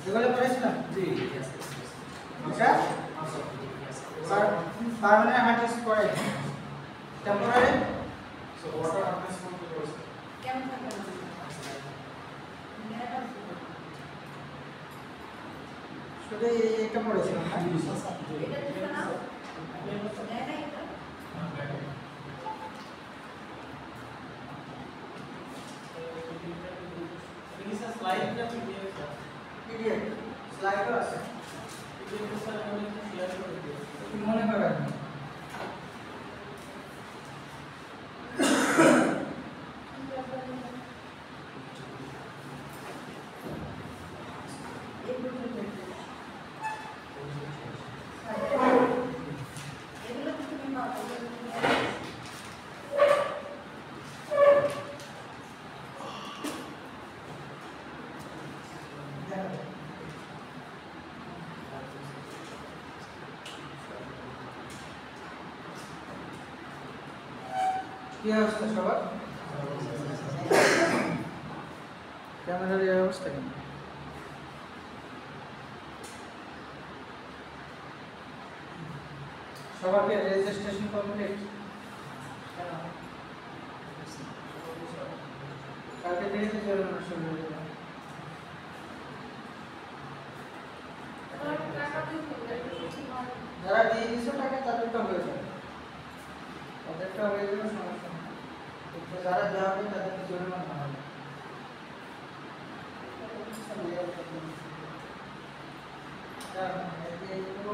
এগুলো করেছিলাম জি আচ্ছা পার্মানেন্ট হার্ড ডিস্ক করে টেম্পোরারি সো ওয়াটার হার্ডনেস করতে করেছে কেমন থাকে শুধু এটা পড়েছিলাম না এটা দিতে না দেয় না এটা স্লাইডটা পিডিএফ পিডিএফ স্লাইডও আছে পিডিএফ স্যার আমি একটু শেয়ার করে দিই কি মনে করেন এগুলো তো তুমি পাও কি অবস্থা সবার ক্যামেরার এই অবস্থা কেন সবার কি রেজিস্ট্রেশন কমপ্লিট কালকে থেকে জরিমানা শুরু হয়ে যাবে যারা দিয়ে দিয়েছে টাকা তাদেরটা হয়ে যাবে তাদেরটা হয়ে যাবে সমস্যা নেই কিন্তু যারা দেওয়া হবে তাদেরকে জরিমানা হবে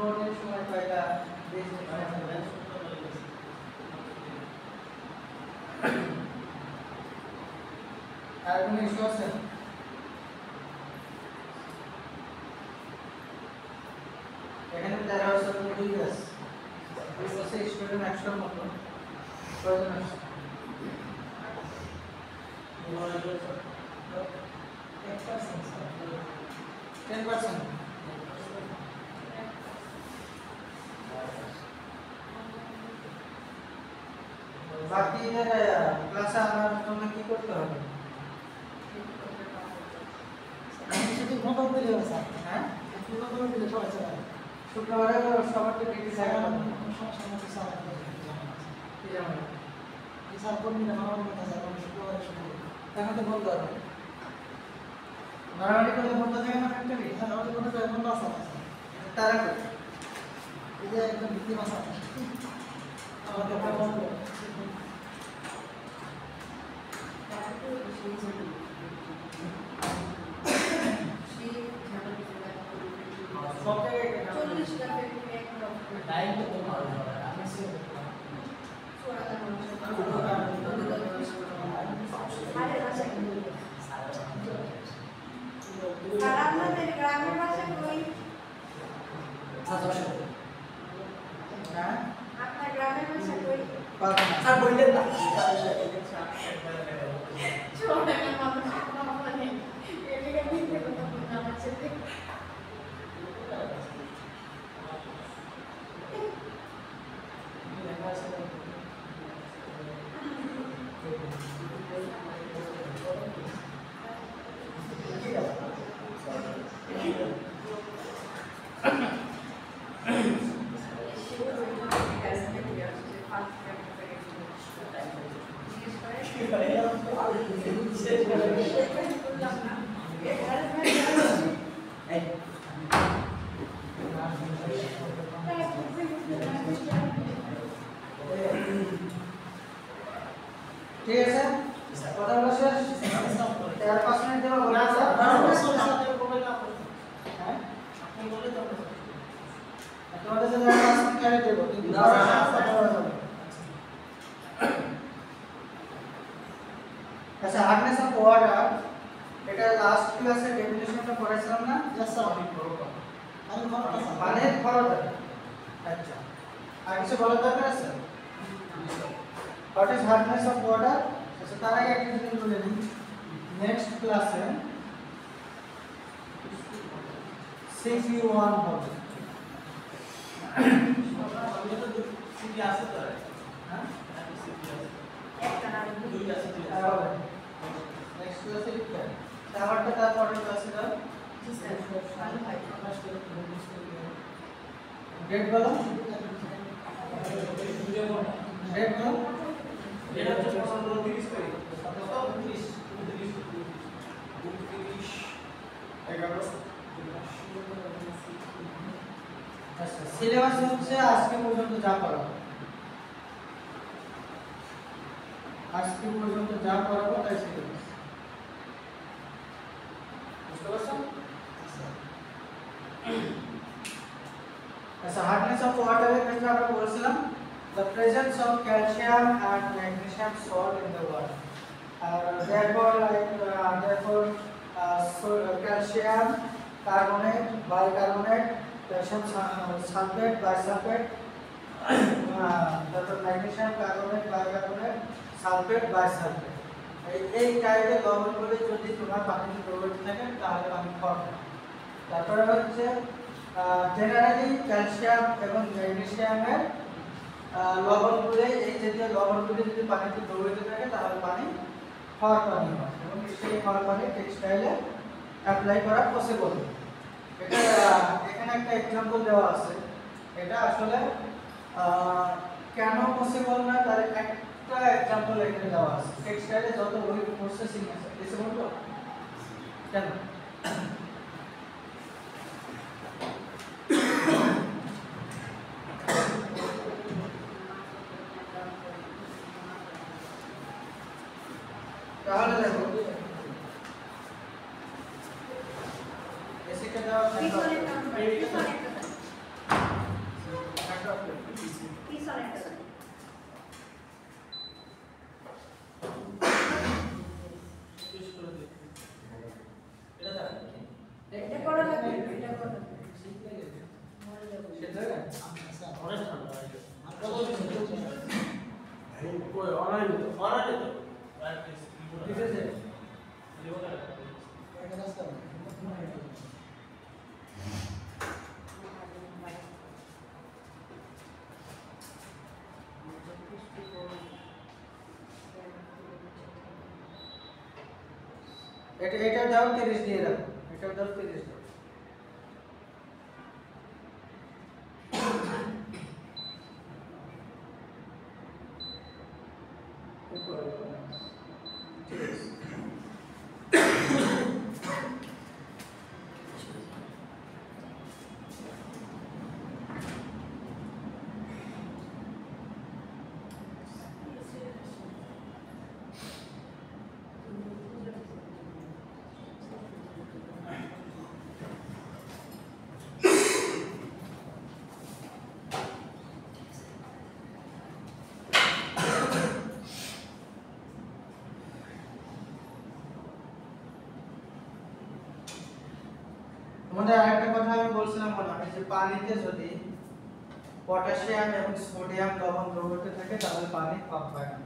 অনেক সময় কয়টা আর কোনো ইস্যু আছে এখানে দেখা হচ্ছে ইউএস ইউএসএ স্টুডেন্ট 100 এর মতো কয়জন আছে 10% বাকিদের ক্লাসে আনার জন্য কি করতে হবে শুধু ফটো দিলে হবে স্যার হ্যাঁ ফটো দিলে সবাই চলে আসবে শুক্রবারে সবারকে ডিগ্রি সাইকেল সমস্যা স্যার কি জানো এই স্যার কর্মীরা মানব কথা স্যার আমি শুক্রবারে শুরু করি এখন তো বন্ধ হবে মারামারি করলে বন্ধ থাকে না ফ্যাক্টরি হ্যাঁ আমাদের কোনো জায়গায় বন্ধ আছে না স্যার তারা করে এই যে একদম ভিত্তি মাসা আমাদের একটা বন্ধ সব জায়গায় কেন? 40 টাকা করে এক টাইম তো কম হবে আমি সে আর আপনাদের গ্রামের ভাষা কই হ্যাঁ আপনার গ্রামের ভাষা কই পারবে না স্যার বললেন না ছোট একটা মানুষ মানে এদিকে মিথ্যে কথা বলতে আমার সাথে ঠিক আছে কথা বলা শেষ 4-5 মিনিট দেবো বলা আছে হ্যাঁ তোমাদের জন্য 5 মিনিট আগে দেবো কিন্তু আচ্ছা হার্ডনেস অফ ওয়াটার এটা লাস্ট ক্লাসে ডেফিনিশনটা পড়াছিলাম না यस স্যার আমি বড় মানে খরচ আচ্ছা আর কিছু বলার দরকার আছে what is hardness of water আচ্ছা তার আগে একটা জিনিস বলে দিই নেক্সট ক্লাসে CQ1 হবে সিটি আছে তো হ্যাঁ সিটি আছে একটা না দুই আছে নেক্সট ক্লাসে লিখতে আমারটা তারপরের ক্লাসে দাও জি স্যার ভালো হয় ডেট বলো, ডেট বলো। এটা হচ্ছে 30 তারিখ 30 11 আচ্ছা, সিলেবাস হচ্ছে আজকে পর্যন্ত যা পড়াবো, আজকে পর্যন্ত যা পড়াবো তাই সিলেবাস। বুঝতে পারছো? আচ্ছা, হার্ডনেস অফ ওয়াটারের ক্ষেত্রে আমরা বলেছিলাম the presence of calcium and magnesium salt in the water. So calcium carbonate, bicarbonate, calcium sulfate, bisulfate, তারপর magnesium carbonate, bicarbonate, sulfate, bisulfate. এই টাইপের লবণগুলো যদি তোমার পানিতে প্রবেশ থাকে তাহলে পানি খাওয়া। তারপরে হচ্ছে জেনারেলি ক্যালসিয়াম এবং ম্যাগনেসিয়ামের লবণগুলো, এই জাতীয় লবণগুলো যদি পানিতে দ্রবীভূত থাকে তাহলে পানি খাওয়ার পানি হয় এবং সেই খাওয়ার পানি টেক্সটাইলে অ্যাপ্লাই করা পসিবল। এটা এখানে একটা এক্সাম্পল দেওয়া আছে, এটা আসলে কেন পসিবল না তার একটা এক্সাম্পল এখানে দেওয়া আছে। টেক্সটাইলে যত ওই প্রসেসিং আছে এসে বলবো কেন তাহলে দেখো এসিকে দেওয়া এটা করা লাগবে এটা করা সেটা অনেক ঠান্ডা হয়ে কই অনলাইন তো ঠিক আছে। এটা দাও 30 দিয়ে দাও, এটা দাও 30 দাও। ঠিক আছে। তোমাদের আরেকটা কথা আমি বলছিলাম মনে হয় যে পানিতে যদি পটাশিয়াম এবং সোডিয়াম লবণ দ্রবীভূত থাকে তাহলে পানি কম হয় না।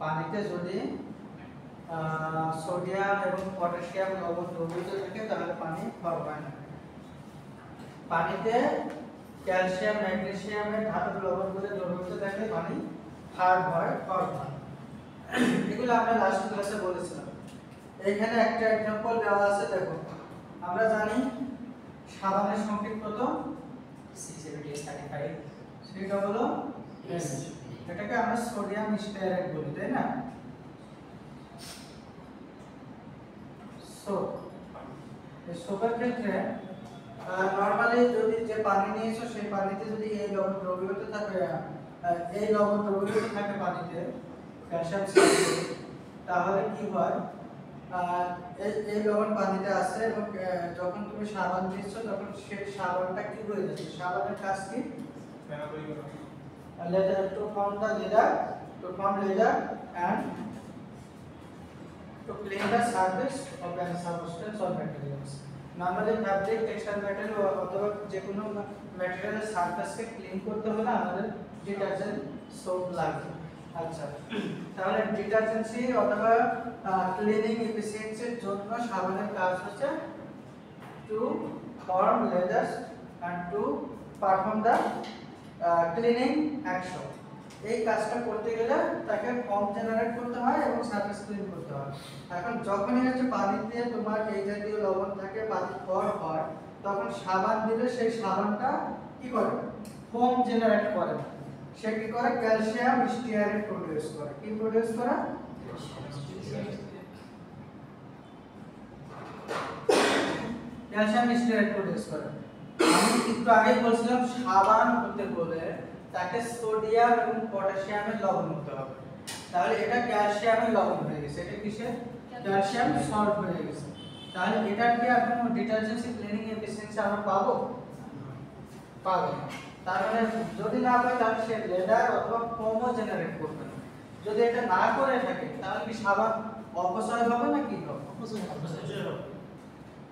পানিতে যদি সোডিয়াম এবং পটাশিয়াম লবণ দ্রবীভূত থাকে তাহলে পানি কম হয় না। পানিতে ক্যালসিয়াম ম্যাগনেসিয়ামের ধাতব লবণগুলো দ্রবীভূত থাকলে পানি হার্ড হয়, কম হয়। এগুলো আমরা লাস্ট ক্লাসে বলেছিলাম। এখানে একটা एग्जांपल দেওয়া আছে, দেখো আমরা জানি সাবানের সংকেত কত 67835 সেটা হলো S, এটাকে আমরা সোডিয়াম স্টেয়ারেট বলি, তাই না? সোপ, এই সোপের ক্ষেত্রে নরমালি যদি যে পানি নিয়েছো সেই পানিতে যদি এই লবণ দ্রবীভূত থাকে, এই লবণ দ্রবীভূত থাকে পানিতে ক্যালসিয়াম সালফেট, তাহলে কি হয় এই লবণ পানিতে আসে এবং যখন তুমি সাবান দিচ্ছ তখন সেই সাবানটা কি হয়ে যাচ্ছে, সাবানের কাজ কি leather to form the leather and to clean the surface of any substance or materials. Normally fabric, textile material অথবা যে কোনো ম্যাটেরিয়ালের সারফেসকে ক্লিন করতে হলে আমাদের ডিটারজেন্ট সোপ লাগে। আচ্ছা, তাহলে ডিটারজেন্সি অথবা ক্লিনিং এফিসিয়েন্সির জন্য সাবানের কাজ হচ্ছে to form lathers and to perform the cleaning action. এই কাজটা করতে গেলে তাকে ফর্ম জেনারেট করতে হয় এবং সার্ভিস ক্লিন করতে হয়। এখন যখনই হচ্ছে পানিতে তোমার এই জাতীয় লবণ থাকে, পানি ক্ষয় হয়, তখন সাবান দিলে সেই সাবানটা কি করে, ফোম জেনারেট করে। সে কি করে, ক্যালসিয়াম স্টিয়ারেট প্রোডিউস করে। কি প্রোডিউস করে? ক্যালসিয়াম স্টিয়ারেট প্রোডিউস করে। আমি একটু আগেই বলছিলাম সাবান হতে বলে তাকে সোডিয়াম এবং পটাশিয়ামের লবণ হতে হবে। তাহলে এটা ক্যালসিয়ামের লবণ হয়ে গেছে। এটা কিসের? ক্যালসিয়াম সল্ট হয়ে গেছে। তাহলে এটা কি এখন ডিটারজেন্সি ক্লিনিং এফিসিয়েন্সি আমরা পাবো? পাবো না। তার মানে যদি না পাই তাহলে সে লেদার অথবা ফোমও জেনারেট করবে না। যদি এটা না করে থাকে তাহলে কি সাবান অপচয় হবে না কি হবে?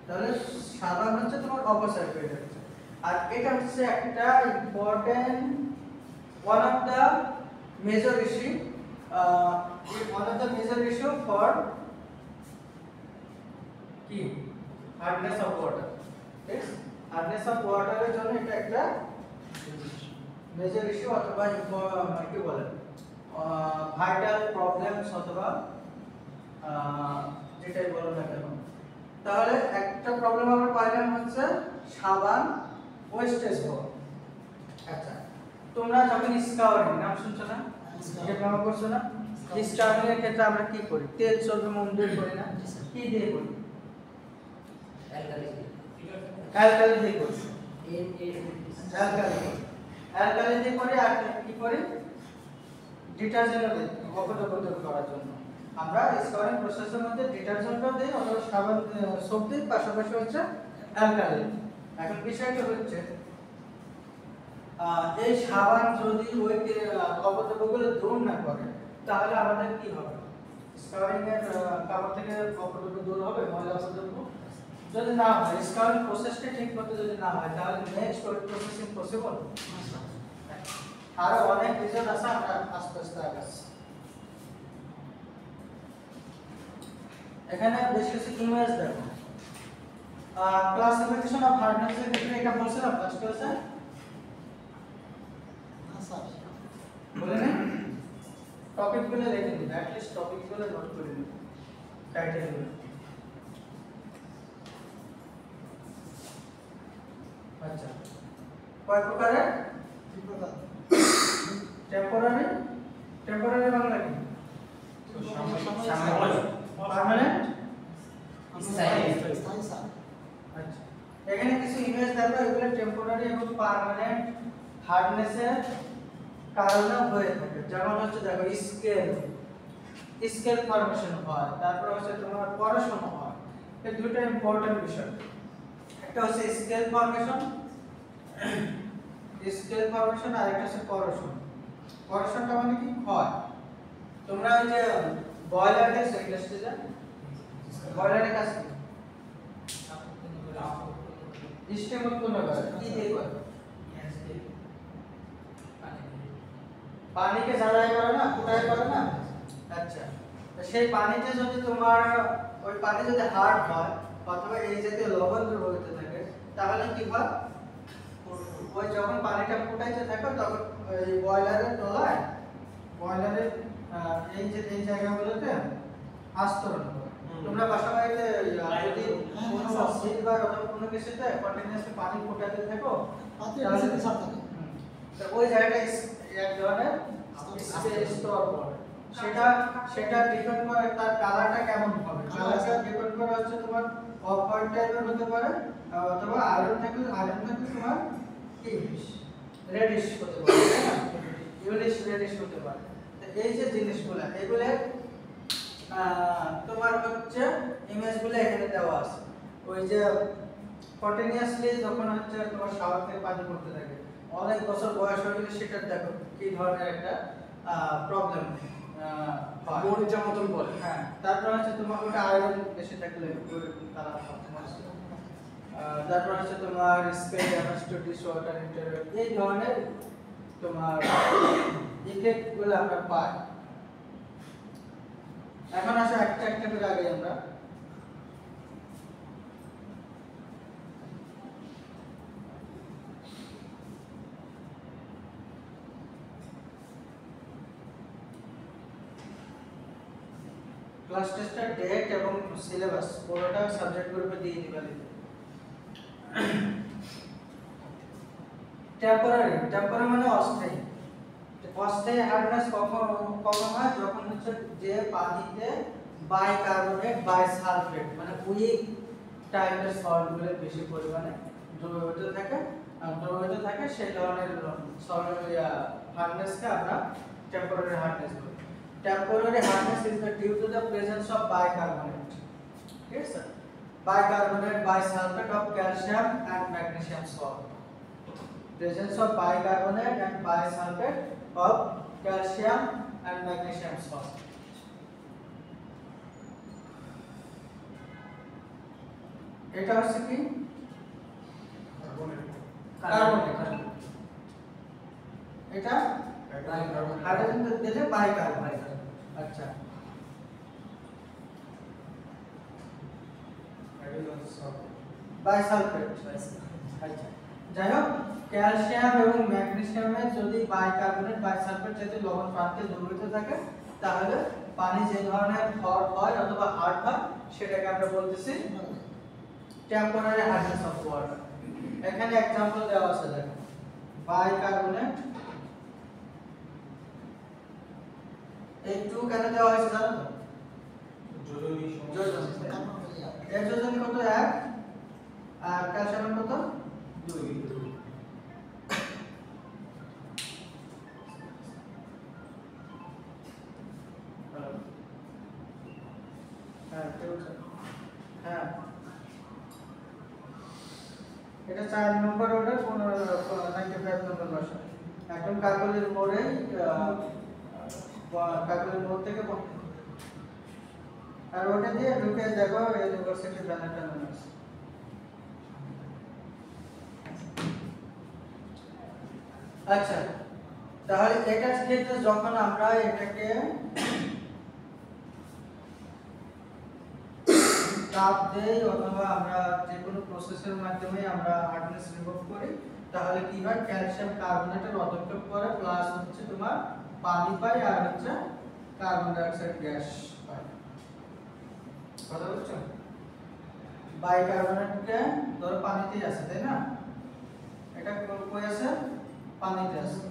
তাহলে সাবান হচ্ছে তোমার অপচয় হয়ে যাচ্ছে। আর এটা হচ্ছে একটা important one of the major issue, one of the major issue for কি হার্ডনেস অফ ওয়াটার। ঠিক, হার্ডনেস অফ ওয়াটারের জন্য এটা একটা মেজর ইস্যু অথবা কি বলে ভাইটাল প্রবলেমস অথবা যেটাই বলো না কেন। তাহলে একটা প্রবলেম আমরা পাইলাম হচ্ছে সাবান ওয়েস্টেজ হওয়া। আচ্ছা, তোমরা যখন স্কাউরিং নাম শুনছো না, এটা প্রমাণ করছো না, স্কাউরিং এর ক্ষেত্রে আমরা কি করি? তেল চর্বি মোম দিয়ে করি না, কি দিয়ে করি? অ্যালকালি দিয়ে করি। অ্যালকালি দিয়ে করি। আর কি করি? ডিটারজেন্ট দিই অপদ্রব্য করার জন্য। আমরা স্কাউরিং প্রসেসের মধ্যে ডিটারজেন্টও দিই অথবা সাবান সোপ দিই, পাশাপাশি হচ্ছে অ্যালকালি। এখন বিষয়টা হচ্ছে এই সাবান যদি ওই অপদ্রব্যগুলো দূর না করে তাহলে আমাদের কি হবে? স্কাউরিং এর কাপড় থেকে অপদ্রব্য দূর হবে, ময়লা অপদ্রব্য? যদি না হয়, স্কাউরিং প্রসেসটা ঠিক মতো যদি না হয় তাহলে নেক্সট ওয়েট প্রসেসিং পসিবল? আরো অনেক রিজন আছে, আমরা আস্তে আস্তে আগাচ্ছি। এখানে বেশ কিছু ইমেজ দেখো। ক্লাসিফিকেশন অফ হার্ডনেস এর ক্ষেত্রে এটা বলছিলাম ফার্স্ট ক্লাসে, বলে না? টপিকগুলো লিখে নিন, অ্যাট লিস্ট টপিকগুলো নোট করে নিন, টাইটেলগুলো। আচ্ছা, কয় প্রকারের? টেম্পোরারি, টেম্পোরারি বাংলা কি? পার্মানেন্ট। আচ্ছা, এখানে কিছু ইমেজ দেখো, এগুলো টেম্পোরারি এবং পার্মানেন্ট হার্ডনেসের কারণে হয়ে থাকে। যেমন হচ্ছে দেখো স্কেল, স্কেল ফরমেশন হয়, তারপর হচ্ছে তোমার পড়াশোনা হয়। এই দুটো ইম্পর্টেন্ট বিষয়। একটা হচ্ছে স্কেল ফরমেশন, স্কেল ফরমেশন, আর একটা হচ্ছে পড়াশোনা। পড়াশোনাটা মানে কি? ক্ষয়। তোমরা ওই যে বয়লার দেখছো ইন্ডাস্ট্রিতে, বয়লারের কাজ কি? স্টিম উৎপন্ন করে। কি দিয়ে করে? পানিকে জ্বালায় করে না, ফুটায় করে না? আচ্ছা, সেই পানিতে যদি তোমার ওই পানি যদি হার্ড হয় অথবা এই জাতীয় লবণ দ্রবীভূত থাকে তাহলে কি হয়? ওই যখন পানিটা ফুটাইতে থাকে তখন এই বয়লারের তলায়, বয়লারের এই জায়গাগুলোতে আস্তরণ করে। তোমরা বাসা বাড়িতে যদি কোনো সিলভার অথবা কোনো কিছুতে কন্টিনিউয়াসলি পানি ফুটাতে থাকো তো ওই জায়গাটা এক ধরনের স্তর পড়ে। সেটা ডিপেন্ড করে তার কালারটা কেমন হবে। কালারটা ডিপেন্ড করে হচ্ছে তোমার অফ হোয়াইট টাইপের হতে পারে অথবা আয়রন থাকলে তোমার কি রেডিশ হতে পারে, তাই না? ইউলিশ রেডিশ হতে পারে। তো এই যে জিনিসগুলো, এগুলো তোমার হচ্ছে ইমেজগুলো এখানে দেওয়া আছে। ওই যে কন্টিনিউয়াসলি যখন হচ্ছে তোমার শাওয়ার থেকে পানি পড়তে থাকে, অনেক বছর বয়স হয়ে গেলে সেটা দেখো কি ধরনের একটা প্রবলেম মরিচা মতন বলে। হ্যাঁ, তারপর হচ্ছে তোমার ওটা আয়রন বেশি থাকলে ওইরকম কালার হবে। তারপর হচ্ছে তোমার skin damage to disorder interview, এই ধরনের তোমার ইফেক্টগুলো আমরা পাই। এখন আসো একটা একটা করে আগে আমরা ক্লাস টেস্টের ডেট এবং সিলেবাস পুরোটা সাবজেক্ট গ্রুপে দিয়ে দিবেন। টেম্পোরারি মানে অস্থায়ী। অস্থায়ী হার্ডনেস কখন হয় যখন হচ্ছে যে পানিতে বাইকার্বনেট বাইসালফেট মানে উইক টাইপের সল্টগুলো বেশি পরিমাণে দ্রবীভূত থাকে সেই ধরনের সল্ট হার্ডনেসকে আমরা টেম্পোরারি হার্ডনেস বলি। Temporary hardness is due to the presence of bicarbonate, ঠিক আছে, bicarbonate bisulfate of calcium and magnesium salt. Presence of bicarbonate and bisulfate of calcium and magnesium salt. এটা হচ্ছে কি কার্বনেট, এটা হাইড্রোজেন দিলে বাইকার্বনেট। আচ্ছা bisulphate. আচ্ছা যাই হোক ক্যালসিয়াম এবং ম্যাগনেসিয়ামে যদি বাইকার্বনেট বাইসালফেট যদি লবণ প্রান্তে দ্রবীভূত থাকে তাহলে পানি যে ধরনের হট হয় অথবা হার্ড হয় সেটাকে আমরা বলতেছি টেম্পোরারি হার্ডনেস অফ ওয়াটার। এখানে एग्जांपल দেওয়া আছে দেখো বাইকার্বনেট এই টু কেন দেওয়া হয়েছে জানো তো? জরুরি এর যোজন কত 1 আর ক্যালসিয়াম কত 2। হ্যাঁ এটা 4 নম্বর অর্ডার 95 নম্বর ভাষা একদম কাকলের মোড়ে কাকলের মোড় থেকে আর ওটা দিয়ে ঢুকে দেখো ইউনিভার্সিটি ব্যানারটা মনে আছে। আচ্ছা তাহলে এটার ক্ষেত্রে যখন আমরা এটাকে তাপ দেই অথবা আমরা যে কোনো প্রসেসের মাধ্যমে আমরা হার্ডনেস রিমুভ করি তাহলে কি হয় ক্যালসিয়াম কার্বনেটের পদক্ষেপ করে প্লাস হচ্ছে তোমার পানি পাই আর হচ্ছে কার্বন ডাই অক্সাইড গ্যাস পাই। কথা বুঝছো? বাইকার্বনেটকে ধরো পানিতেই আছে তাই না, এটা কই আছে পানিতে আছে,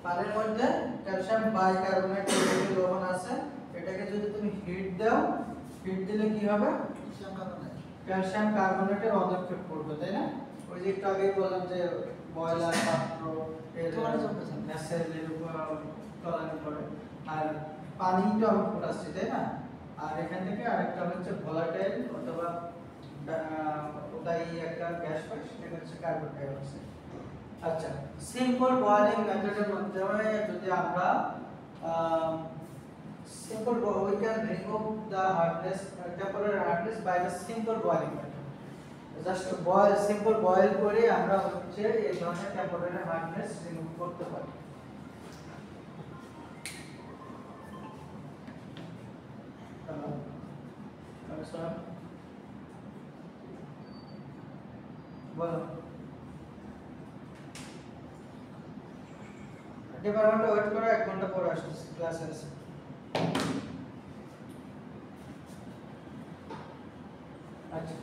পানির মধ্যে ক্যালসিয়াম বাইকার্বনেট লবণ আছে, এটাকে যদি তুমি হিট দাও হিট দিলে কি হবে ক্যালসিয়াম কার্বনেটের পদক্ষেপ করবে তাই না। ওই যে একটু আগে বললাম যে বয়লার পাত্র এর গ্যাসের উপর তলানি করে আর পানিটা আউটপুট আসছে তাই না। আর এখান থেকে আরেকটা হচ্ছে ভোলাটাইল অথবা ওটাই একটা গ্যাস পাই সেটা হচ্ছে কার্বন ডাই অক্সাইড। আচ্ছা সিম্পল বয়েলিং মেথডের মাধ্যমে যদি আমরা simple we can remove the hardness temporary hardness by the simple boiling method. Just boil simple boil করে আমরা হচ্ছে এই ধরনের temporary hardness remove করতে পারি। স্যার বলো ডিপার্টমেন্টে ওয়েট করো 1 ঘন্টা পরে আসছি ক্লাসে আছে। আচ্ছা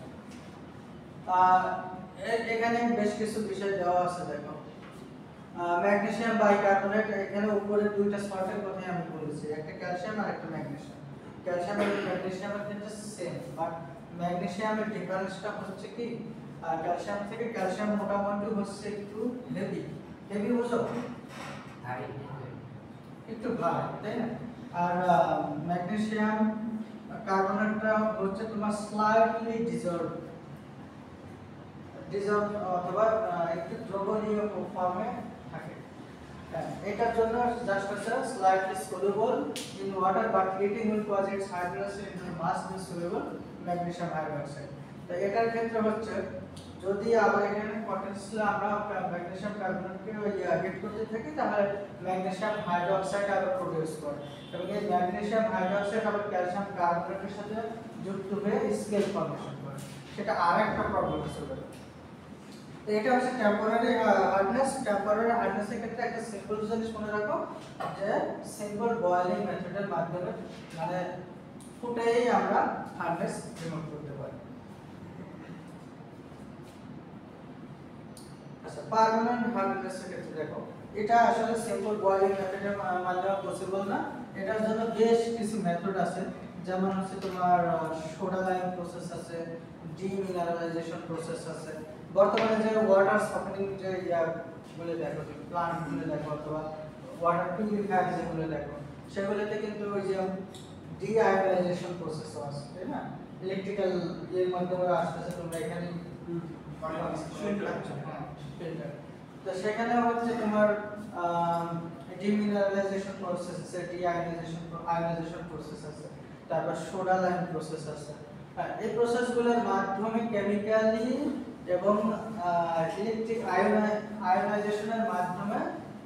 এখানে বেশ কিছু বিষয় দেওয়া আছে দেখো ম্যাগনেসিয়াম বাইকার্বনেট এখানে উপরে দুইটা সল্টের কথা আমি বলেছি একটা ক্যালসিয়াম আর একটা ম্যাগনেসিয়াম। ক্যালসিয়াম এবং ম্যাগনেসিয়ামের ক্ষেত্রে সেম বাট ম্যাগনেসিয়ামের ডিফারেন্সটা হচ্ছে কি ক্যালসিয়াম থেকে ক্যালসিয়াম মোটামুটি হচ্ছে একটু হেভি বুঝো একটু ভারী তাই না। আর ম্যাগনেসিয়াম কার্বনেটটা হচ্ছে তোমার স্লাইটলি ডিজলভ অথবা একটু দ্রবণীয় ফর্মে থাকে। এটার জন্য জাস্ট হচ্ছে slightly soluble in water but heating will cause its hydrolysis into mass insoluble magnesium hydroxide। তো এটার ক্ষেত্রে হচ্ছে যদি আবার এখানে পটেনশিয়াল আমরা ম্যাগনেসিয়াম কার্বনেটকে হিট করতে থাকি তাহলে ম্যাগনেসিয়াম হাইড্রোক্সাইড আবার প্রোডিউস করে এবং এই ম্যাগনেসিয়াম হাইড্রোক্সাইড আবার ক্যালসিয়াম কার্বনেটের সাথে যুক্ত হয়ে স্কেল ফর্মেশন করে, সেটা আরেকটা প্রবলেম হচ্ছে। তো এটা হচ্ছে টেম্পোরারি হার্ডনেস। টেম্পোরারি হার্ডনেসের ক্ষেত্রে একটা সিম্পল জিনিস মনে রাখো যে সিম্পল বয়েলিং মেথডের মাধ্যমে মানে ফুটেই আমরা হার্ডনেস রিমুভ করতে পারি। আচ্ছা, পার্মানেন্ট হার্ডনেস এর ক্ষেত্রে দেখো এটা আসলে সিম্পল বয়লিং মেথডের মাধ্যমে পসিবল না। এটার জন্য বেশ কিছু মেথড আছে, যেমন হচ্ছে তোমার সোডা লাইম প্রসেস আছে, ডিমিনারেলাইজেশন প্রসেস আছে। বর্তমানে যে ওয়াটার সফটেনিং যে বলে দেখো, প্লান্ট গুলো দেখো অথবা ওয়াটার পিউরিফায়ার যেগুলো দেখো, সেগুলোতে কিন্তু ওই যে ডিআয়োনাইজেশন প্রসেস আছে, তাই না? ইলেকট্রিক্যাল এর মাধ্যমে আসতেছে, তোমরা এখানে ফিল্টার। তো সেখানে হচ্ছে তোমার ডিমিনারেলাইজেশন প্রসেস আছে, আয়োনাইজেশন প্রসেস আছে, তারপর সোডা লাইম প্রসেস আছে। এই প্রসেসগুলোর মাধ্যমে কেমিক্যালি এবং ইলেকট্রিক আয়োনাইজেশনের মাধ্যমে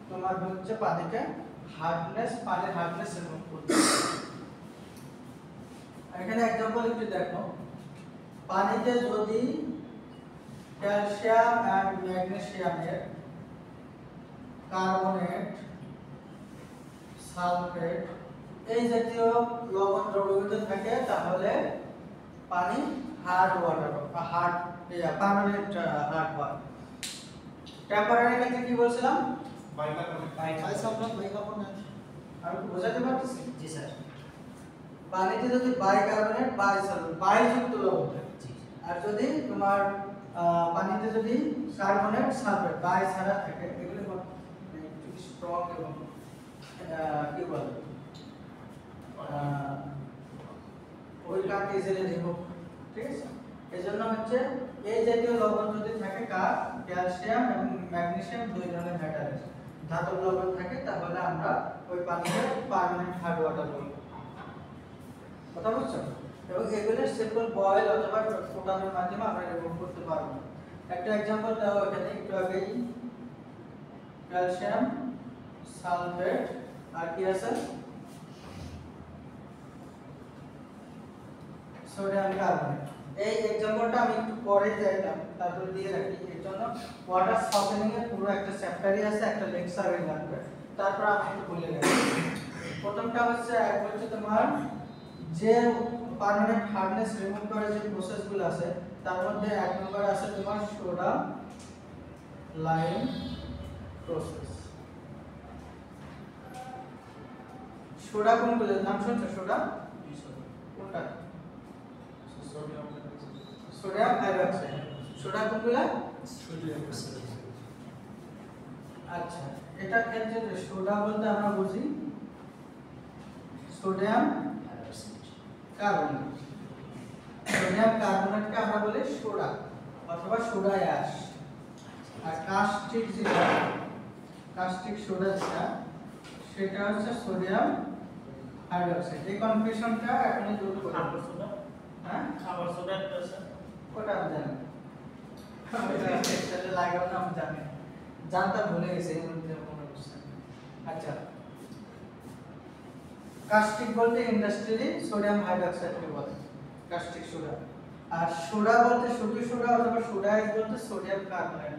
তোমার হচ্ছে পানির হার্ডনেস রিমুভ করতে হবে। এখানে एग्जांपल একটু দেখো, পানিতে যদি ক্যালসিয়াম আর ম্যাগনেসিয়ামের কার্বনেট, সালফেট এই জাতীয় লবণ দ্রবীভূত থাকে, তাহলে পানি হার্ড ওয়াটার বা পার্মানেন্ট হার্ড ওয়াটার। টেম্পারারি ক্ষেত্রে কি বলছিলাম? বাইকার্বনেট। আর একটু বোঝাতে পারতেছি? জি স্যার। পানিতে যদি বাইকার্বনেট, বাইসালফেট, বাইযুক্ত লবণ থাকে, আর যদি তোমার পানিতে যদি কার্বনেট, সালফেট, বাই ছাড়া থাকে, এগুলো একটু স্ট্রং এবং কি বলে ওই কাট ইজিলি রিমুভ, ঠিক আছে? এজন্য হচ্ছে এই জাতীয় লবণ যদি থাকে, ক্যালসিয়াম এবং ম্যাগনেসিয়াম দুই ধরনের মেটাল আছে, ধাতব লবণ থাকে, তাহলে আমরা ওই পানিকে পার্মানেন্ট হার্ড ওয়াটার বলবো। কথা বুঝছো? এবং এগুলো সিম্পল বয়েল অথবা ফোটানোর মাধ্যমে আমরা রিমুভ করতে পারবো। একটা एग्जांपल দাও এখানে একটু আগেই, ক্যালসিয়াম, সালফেট আর কি আছে? Sodium carbonate. এই एग्जांपलটা আমি একটু পরে যাইতাম, তারপরে দিয়ে রাখি। এর জন্য ওয়াটার সফটেনিং এর পুরো একটা চ্যাপ্টারই আছে, একটা লেকচারই লাগবে। তারপর আমি একটু বলে রাখি। প্রথমটা হচ্ছে তোমার যে পার্মানেন্ট হার্ডনেস রিমুভ করার যে প্রসেসগুলো আছে, তার মধ্যে এক নম্বরে আছে তোমার সোডা লাইম প্রসেস। সোডা কোনগুলো নাম শুনছো? সোডা কোনটা? Sodium hydroxide. সোডা কোনগুলো? আচ্ছা, এটা ক্ষেত্রে সোডা বলতে আমরা বুঝি সোডিয়াম কার্বনেট। সোডিয়াম কার্বনেটকে আমরা বলি সোডা অথবা সোডা অ্যাশ। আর কাস্টিক সোডা যেটা, সেটা হচ্ছে সোডিয়াম হাইড্রোক্সাইড। এই কনফিউশনটা এখনই দূর করে দাও। সোডা, হ্যাঁ, খাবার সোডা একটা আছে, ওটা আমি জানি, এটা লাগাও না, আমি জানি, জানতা ভুলে গেছি এই মধ্যে মনে করছে। আচ্ছা, কাস্টিক বলতে ইন্ডাস্ট্রিয়ালি সোডিয়াম হাইড্রোক্সাইডকে বলে কাস্টিক সোডা। আর সোডা বলতে শুধু সোডা অথবা সোডা অ্যাশ বলতে সোডিয়াম কার্বনেট।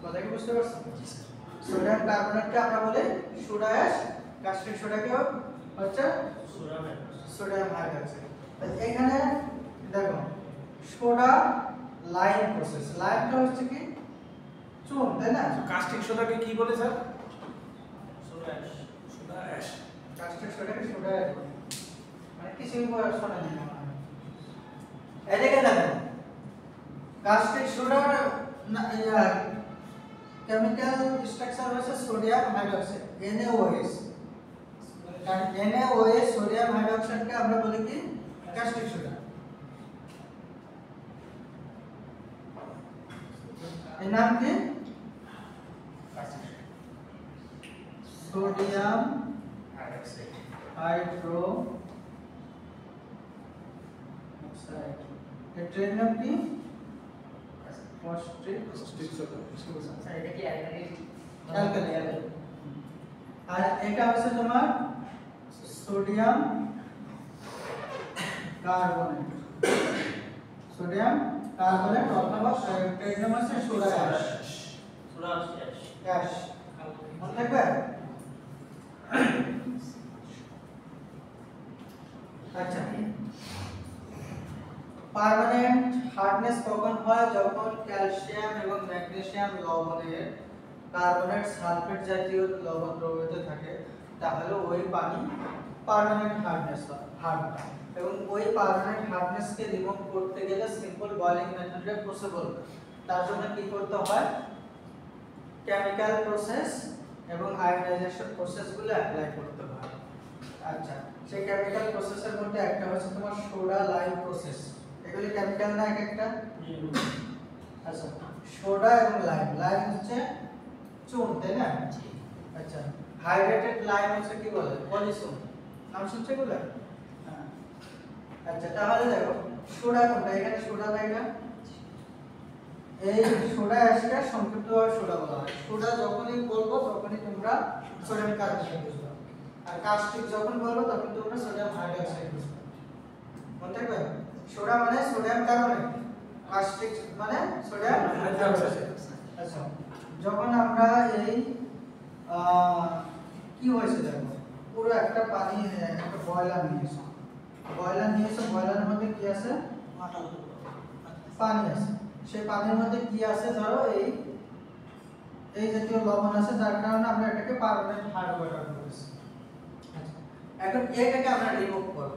কথা কি বুঝতে পারছো? সোডিয়াম কার্বনেটকে আমরা বলি সোডা অ্যাশ, কাস্টিক সোডাকে হচ্ছে সোডিয়াম হাইড্রোক্সাইড। এখানে দেখো সোডা লাইম প্রসেস। লাইমটা হচ্ছে কি চুন, তাই না? কাস্টিক সোডাকে কি বলে sir? Soda ash. Soda ash. Caustic সোডাকে সোডা অ্যাশ বলে। মানে কিছুই বলার শোনা যায় না। এদিকে দেখো, কাস্টিক সোডার কেমিক্যাল স্ট্রাকচার হচ্ছে sodium hydroxide, NaOH। NaOH sodium হাইড্রোক্সাইডকে আমরা বলি কি কাস্টিক সোডা। এর নাম কি? Sodium hydroxide. এর ট্রেড নাম কি? Caustic soda. স্যার এটা কি অ্যালকালি। আর এটা হচ্ছে তোমার সোডিয়াম কার্বনেট। সোডিয়াম কার্বনেট অথবা ট্রেড নাম হচ্ছে সোডা অ্যাশ। সোডা অ্যাশ মনে থাকবে? আচ্ছা, পার্মানেন্ট হার্ডনেস কখন হয়? যখন ক্যালসিয়াম এবং ম্যাগনেসিয়াম লবণের কার্বনেট সালফেট জাতীয় লবণ দ্রবীভূত থাকে, তাহলে ওই পানি পার্মানেন্ট হার্ডনেস হয়। এবং ওই পার্মানেন্ট হার্ডনেসকে রিমুভ করতে গেলে সিম্পল বয়লিং মেথডে পসিবল। তার জন্য কি করতে হয়? কেমিক্যাল প্রসেস এবং আয়োনাইজেশন প্রসেসগুলো অ্যাপ্লাই করতে হয়। আচ্ছা, সেই কেমিক্যাল প্রসেসের মধ্যে একটা হচ্ছে তোমার সোডা লাইম প্রসেস। এগুলি কেমিক্যাল না এক একটা? আচ্ছা, সোডা এবং লাইম। লাইম হচ্ছে চুন, তাই না? আচ্ছা, হাইড্রেটেড লাইম হচ্ছে কি বলে? পলিচুন। নাম শুনছো এগুলো? হ্যাঁ। আচ্ছা, তাহলে দেখো সোডা কোনটা? এখানে সোডা না এটা? এই সোডা অ্যাশকে সংক্ষিপ্তভাবে সোডা বলা হয়। সোডা যখনই বলবো তখনই তোমরা সোডিয়াম কার্বনেট বুঝবে, আর কাস্টিক যখন বলবো তখন তোমরা সোডিয়াম হাইড্রোক্সাইড বুঝবে। মনে থাকবে? সোডা মানে সোডিয়াম কার্বনেট, কাস্টিক মানে সোডিয়াম হাইড্রোক্সাইড। আচ্ছা, যখন আমরা এই কি হয়েছে দেখো, পুরো একটা পানি একটা বয়লার নিয়েছো, বয়লারের মধ্যে কি আছে? পানি আছে। সেই পানির মধ্যে কি আছে? ধরো এই জাতীয় লবণ আছে, যার কারণে আমরা এটাকে পার্মানেন্ট হার্ড ওয়াটার বলছি। এখন এটাকে আমরা রিমুভ করব।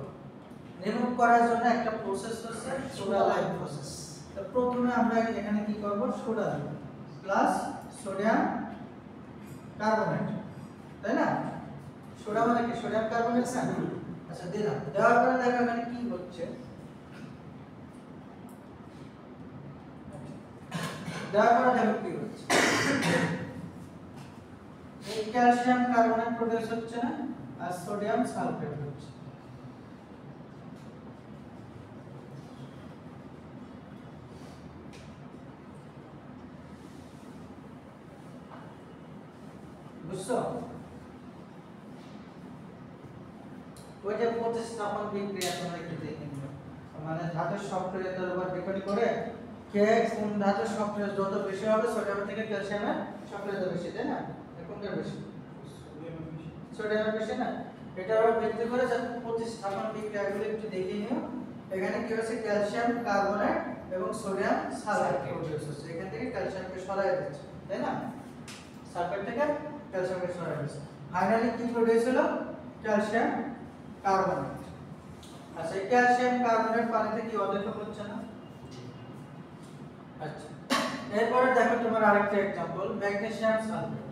রিমুভ করার জন্য একটা প্রসেস হচ্ছে সোডা লাইম প্রসেস। তো প্রথমে আমরা এখানে কি করব? সোডা দেব প্লাস সোডিয়াম কার্বনেট, তাই না? সোডা মানে কি? সোডিয়াম কার্বনেট না? আচ্ছা, দিলাম। দেওয়ার পরে দেখো এখানে কি হচ্ছে। দেওয়ার পরে দেখো কি হচ্ছে। এই ক্যালসিয়াম কার্বনেট প্রোডিউস হচ্ছে না, আর সোডিয়াম সালফেট হচ্ছে। বুঝছো? ওই যে প্রতিস্থাপন বিক্রিয়া তোমরা একটু দেখে নিও। মানে ধাতুর সক্রিয়তার উপর ডিপেন্ড করে কে কোন ধাতুর সক্রিয়তা যত বেশি হবে সোডিয়াম থেকে ক্যালসিয়ামের সক্রিয়তা বেশি, তাই না? কোনটা বেশি? সোডিয়ামের বেশি না? এটা আবার ভিত্তি করে যে প্রতিস্থাপন বিক্রিয়াগুলো একটু দেখে নিও। এখানে কি হচ্ছে? ক্যালসিয়াম কার্বনেট এবং সোডিয়াম সালফেট প্রোডিউস হচ্ছে। এখান থেকে ক্যালসিয়ামকে সরাই দিচ্ছে, তাই না? সালফেট থেকে ক্যালসিয়ামকে সরাই দিচ্ছে। ফাইনালি কি প্রোডিউস হলো? Calcium carbonate. আচ্ছা, এই ক্যালসিয়াম কার্বনেট পানিতে কি অদৃশ্য হচ্ছে না? আচ্ছা, এরপরে দেখো তোমার আরেকটা एग्जांपल ম্যাগনেসিয়াম সালফেট।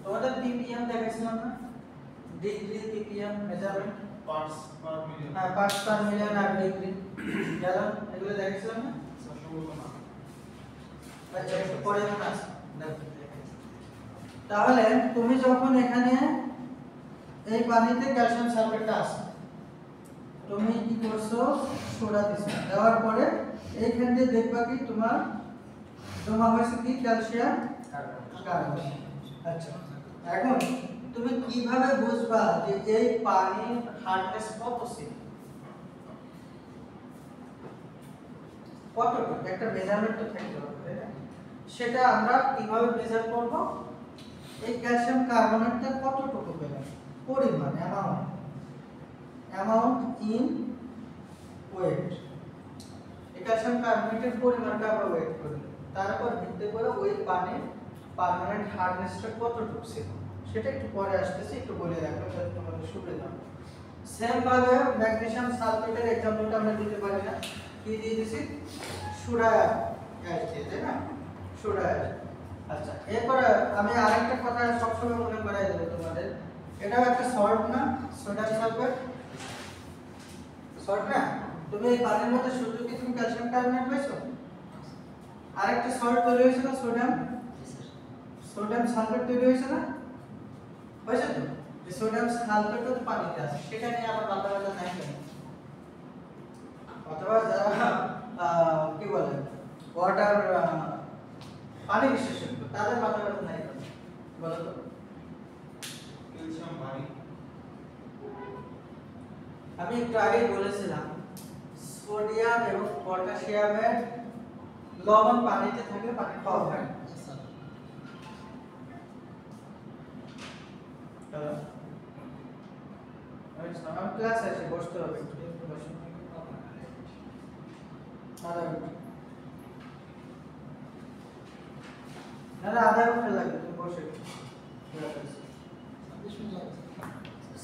তোমাদের ppm দেখাইছিলাম না? Degree ppm measurement, parts per million. হ্যাঁ, পার্টস পার মিলিয়ন আর ডিগ্রি গ্যালন, এগুলো দেখাইছিলাম না? আচ্ছা, একটু পরে মনে আছে। তাহলে তুমি যখন এখানে এই পানিতে ক্যালসিয়াম সালফেটটা আছে, তুমি কি করছো? সোডা দিছো। দেওয়ার পরে এইখান দিয়ে দেখবা কি তোমার জমা হয়েছে কি? Calcium carbonate. আচ্ছা, এখন তুমি কিভাবে বুঝবা যে এই পানির হার্ডনেস কত ছিল? কতটুকু? একটা মেজারমেন্ট তো থাকতে হবে, তাই না? সেটা আমরা কিভাবে মেজার করব? এই ক্যালসিয়াম কার্বনেটটা কতটুকু পেলাম? পরিমাণ, অ্যামাউন্ট ইন ওয়েট। এই ক্যালসিয়াম কার্বনেটের পরিমাণটা আমরা ওয়েট করি, তার উপর ভিত্তি করে ওই পানির পার্মানেন্ট হার্ডনেসটা কতটুকু ছিল সেটা একটু পরে আসতেছে, একটু বলে রাখবো যাতে তোমাদের সুবিধা হয়। সেম ভাবে ম্যাগনেসিয়াম সালফেটের एग्जांपलটা আমরা দিতে পারি না? কি দিয়ে দিছি? সোডা অ্যাশ দিয়ে, তাই না? Soda ash. আচ্ছা, এরপর আমি আরেকটা কথা সবসময় মনে করাই দেব তোমাদের, এটাও একটা সল্ট না? সোডিয়াম সালফেট সল্ট না? তুমি এই পানির মধ্যে শুধু কি তুমি ক্যালসিয়াম কার্বনেট পাইছো? আরেকটা সল্ট তৈরি হয়েছে না? সোডিয়াম সালফেট তৈরি হয়েছে না? হয়েছে তো? এই সোডিয়াম সালফেটও তো পানিতে আছে, সেটা নিয়ে আবার মাথা ব্যথা নাই কেন? অথবা যারা কি বলে ওয়াটার পানি বিশেষজ্ঞ, তাদের মাথা ব্যথা নাই কেন বলো তো? ক্যালসিয়াম ভারী। আমি একটু আগেই বলেছিলাম সোডিয়াম এবং পটাশিয়ামের লবণ পানিতে থাকলে পানি খাওয়া হয় না। হ্যালো আমার ক্লাস আছে বসতে হবে একটু বসুন আধা ঘন্টা না আধা ঘন্টা লাগবে তুমি বসে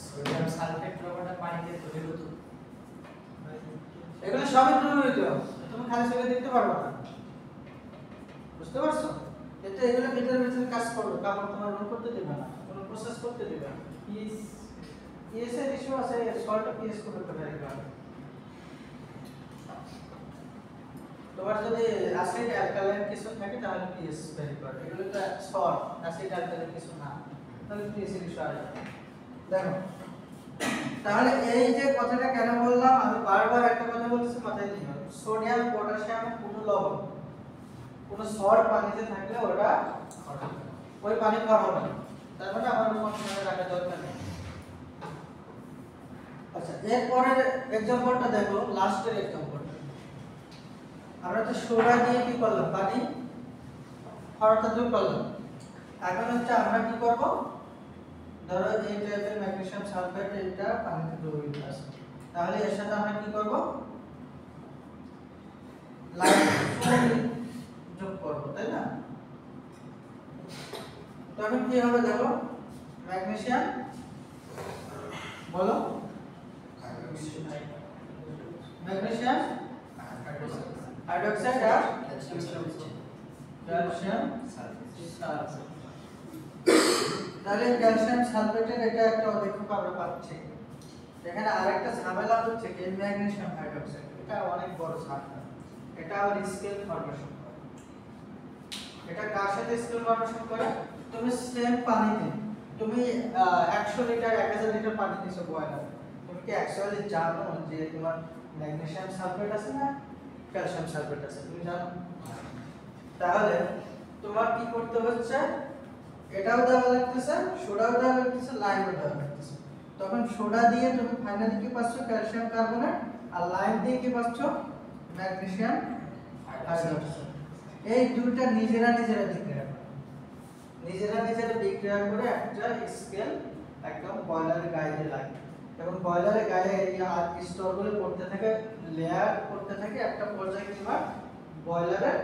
সোডিয়াম সালফেট দ্রবণটা পানিতে দ্রবীভূত। এগুলো সবই প্রভাবিত তুমি খালি চোখে দেখতে পারবে না বুঝতে পারছো কিন্তু এগুলো ভিতরে ভিতরে কাজ করবে কাপড় তোমার রোল করতে দেবে না কোনো প্রসেস করতে দেবে না পিএস এর ইস্যু আছে সল্ট পিএস করতে পারে কারণ তোমার যদি অ্যাসিড অ্যালকালাইন কিছু থাকে তাহলে পিএস ভ্যারি করে এগুলো তো সল্ট অ্যাসিড অ্যালকালাইন কিছু না তাহলে পিএস এর ইস্যু আসবে দেখো তাহলে এই যে কথাটা কেন বললাম আমি বারবার একটা কথা বলছি মাথায় নিও সোডিয়াম পটাশিয়াম কোনো লবণ কোনো সল্ট পানিতে থাকলে ওটা ওই পানি খাওয়া হবে না তার মানে আমার কনসেন্ট্রেট রাখা দরকার নেই আচ্ছা এরপরের एग्जांपलটা দেখো লাস্টের एग्जांपलটা আমরা তো সোডা দিয়ে কি করলাম পানি ফরটা দুই করলাম এখন হচ্ছে আমরা কি করব ধরো এই টাইপের ম্যাগনেসিয়াম সালফেট এটা পানিতে দ্রবীভূত আছে তাহলে এর সাথে আমরা কি করব লাইম যোগ করব তাই না তখন কি হবে দেখো ম্যাগনেসিয়াম বলো ম্যাগনেসিয়াম হাইড্রোক্সাইড আর ক্যালসিয়াম সালফেট তাহলে ক্যালসিয়াম সালফেটের এটা একটা অধিক্ষেপ আমরা পাচ্ছি এখানে আরেকটা ঝামেলা হচ্ছে কি ম্যাগনেসিয়াম হাইড্রোক্সাইড এটা অনেক বড় ঝামেলা এটা আবার স্কেল ফরমেশন করে এটা কার সাথে স্কেল ফরমেশন করে তুমি সেম পানিতে তুমি 100 লিটার 1000 লিটার পানি নিছো বয়লার তুমি কি অ্যাকচুয়ালি জানো যে তোমার ম্যাগনেসিয়াম সালফেট আছে না ক্যালসিয়াম সালফেট আছে তুমি জানো তাহলে তোমার কি করতে হচ্ছে এটাও দেওয়া লাগতেছে সোডাও দেওয়া লাগতেছে লাইমও দেওয়া লাগতেছে তখন সোডা দিয়ে তুমি ফাইনালি কি পাচ্ছ ক্যালসিয়াম কার্বনেট আর লাইম দিয়ে কি পাচ্ছ ম্যাগনেসিয়াম হাইড্রোক্সাইড এই দুটো নিজেরা বিক্রিয়া করে একটা স্কেল একদম বয়লারের গায়ে লাগে এবং বয়লারের গায়ে এই স্তরগুলো পড়তে থাকে লেয়ার করতে থাকে একটা পর্যায়ে কিংবা বয়লারের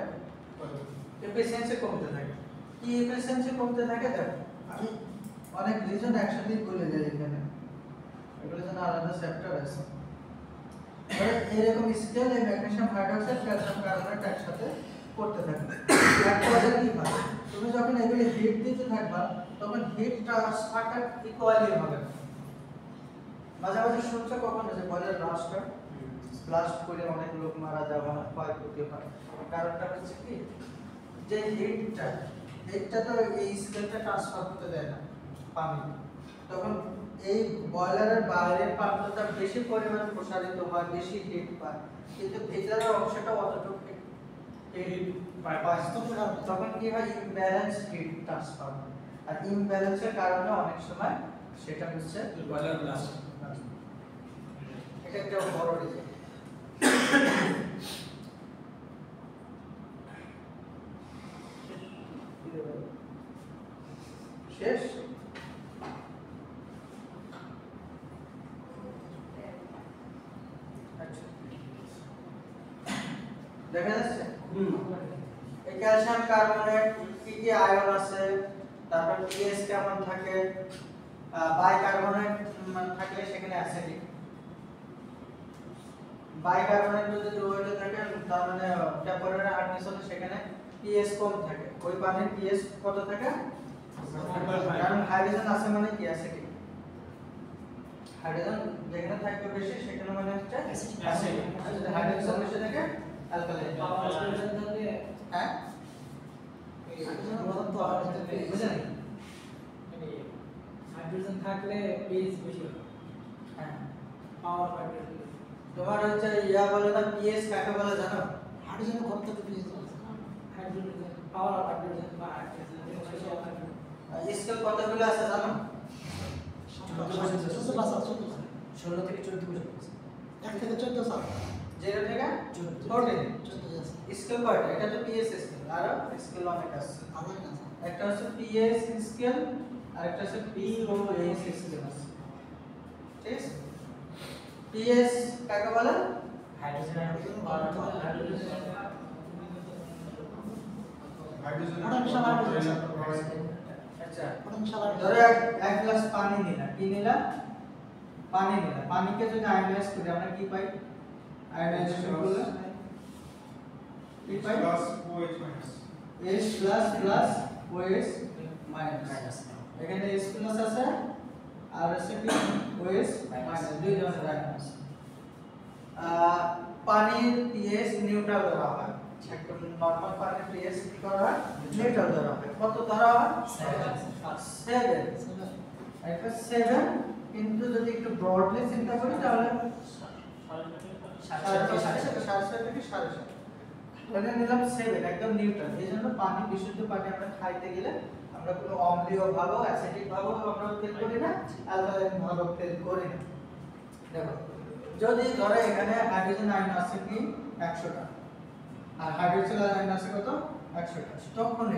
এফিসিয়েন্সি কমতে থাকে কি এফিসিয়েন্সি কমতে থাকে দেখো আমি অনেক রিজন একসাথে বলে যাই এখানে এগুলো যেন আলাদা চ্যাপ্টার আছে এরকম স্কেল এই ম্যাগনেসিয়াম হাইড্রোক্সাইড ক্যালসিয়াম কার্বনেট একসাথে করতে থাকবে একটা পর্যায়ে কি হয় তুমি যখন এগুলি হিট দিতে থাকবা তখন হিট ট্রান্সফারটা ইকুয়ালি হবে মাঝে মাঝে শুনছো কখনো যে বয়লার ব্লাস্ট করে অনেক লোক মারা যাওয়া হয় ক্ষয়ক্ষতি হয় কারণটা হচ্ছে কি যে হিটটা তো এই স্কেলটা ট্রান্সফার করতে দেয় না পানি তখন এই বয়লারের বাইরের প্রান্তটা বেশি পরিমাণে প্রসারিত হয় বেশি হিট পায় কিন্তু ভিতরের অংশটা অতটুকু হিট পায় তখন কি হয় ইমব্যালেন্স হিট ট্রান্সফার হয় আর ইমব্যালেন্সের কারণে অনেক সময় সেটা হচ্ছে বয়লার ব্লাস্ট এটা একটা বড় রিজন শেষ আচ্ছা দেখা যাচ্ছে এই ক্যালসিয়াম কার্বনেট কি কি আয়ন আছে তারপর পিএইচ কেমন থাকে বাইকার্বনেট থাকলে সেখানে অ্যাসিডিক বাইকার্বনেট যদি দ্রবীভূত থাকে তার মানে টেম্পারেচার হার্ডনেস হলে সেখানে পিএইচ কম থাকে ওই পানির পিএইচ কত থাকে কারণ হাইড্রোজেন আছে মানে কি অ্যাসিডিক হাইড্রোজেন যেখানে থাকবে বেশি সেখানে মানে হচ্ছে অ্যাসিডিক আর যদি হাইড্রোজেন বেশি থাকে অ্যালকালাইন হ্যাঁ বুঝলেন হাইড্রোজেন থাকলে পিএইচ বেশি হবে হ্যাঁ পাওয়ার হাইড্রোজেন তোমার হচ্ছে ইয়া বলে না পিএইচ কাকে বলে জানো হাইড্রোজেন কত পিএইচ আছে হাইড্রোজেন পাওয়ার অফ হাইড্রোজেন বা হাইড্রোজেন স্কেল কতগুলো আছে জানো 16 থেকে 14 পর্যন্ত 1 থেকে 14 সাল 0 থেকে 14 স্কেল কয়টা এটা তো পিএইচ স্কেল আর স্কেল অনেক আছে একটা হচ্ছে পিএইচ স্কেল আরেকটা আছে পিওএস স্কিম আছে, ঠিক আছে? পিএস কাকে বলে? হাইড্রোজেন হাইড্রোজেন আচ্ছা পোটেনশিয়াল ধরো এক গ্লাস পানি নিলাম, কি নিলাম? পানি নিলাম। পানিকে যদি আয়নাইজ করি আমরা কি পাই? আয়নাইজেশন করলে কি পাই? Plus OH minus H plus plus OH minus. এখানে H প্লাস আছে আর আছে কি OH মাইনাস, দুই ধরনের আয়ন আছে। পানির pH নিউট্রাল ধরা হয়, একদম নরমাল পানির pH কি করা হয়? নিউট্রাল ধরা হয়। কত ধরা হয়? 7। এটা 7, কিন্তু যদি একটু ব্রডলি চিন্তা করি তাহলে 7.5 এটা নিলাম 7, একদম নিউট্রাল। এইজন্য পানি, বিশুদ্ধ পানি আমরা খাইতে গেলে আমরা কোনো অম্লীয় ভালো, অ্যাসিডিক ভালো আমরা তেল করি না, অ্যালকালাইন ভালো তেল করি না। দেখো, যদি ধরো এখানে হাইড্রোজেন আয়ন আছে কি 100টা, আর হাইড্রোজেন আয়ন আছে কত? 100টা। তখন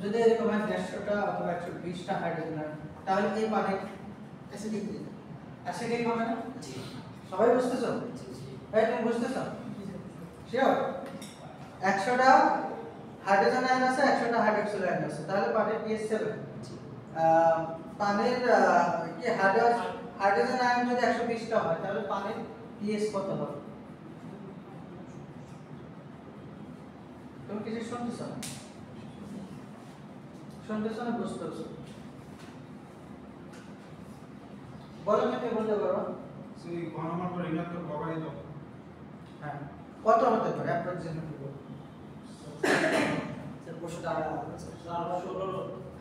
যদি এরকম হয় 150টা অথবা 120টা হাইড্রোজেন আয়ন, তাহলে এই পানি অ্যাসিডিক অ্যাসিডিক হবে না? সবাই বুঝতেছো? এই তুমি বুঝতেছো? শিওর? 100টা হাইড্রোজেন আয়ন আছে, 100টা হাইড্রোক্সিল আয়ন আছে, তাহলে পানির pH 7। পানির কি হাইড্রোজেন আয়ন যদি 120টা হয় তাহলে পানির pH কত হবে? তুমি কিছু শুনতেছো না? শুনতেছো না বুঝতেছো? বলো, তুমি বলতে পারো। সেই ঘনমাত্রা ঋণাত্মক লগারিদম হ্যাঁ, কত হতে পারে অ্যাপ্রক্সিমেটলি? স্যার প্রশ্নটা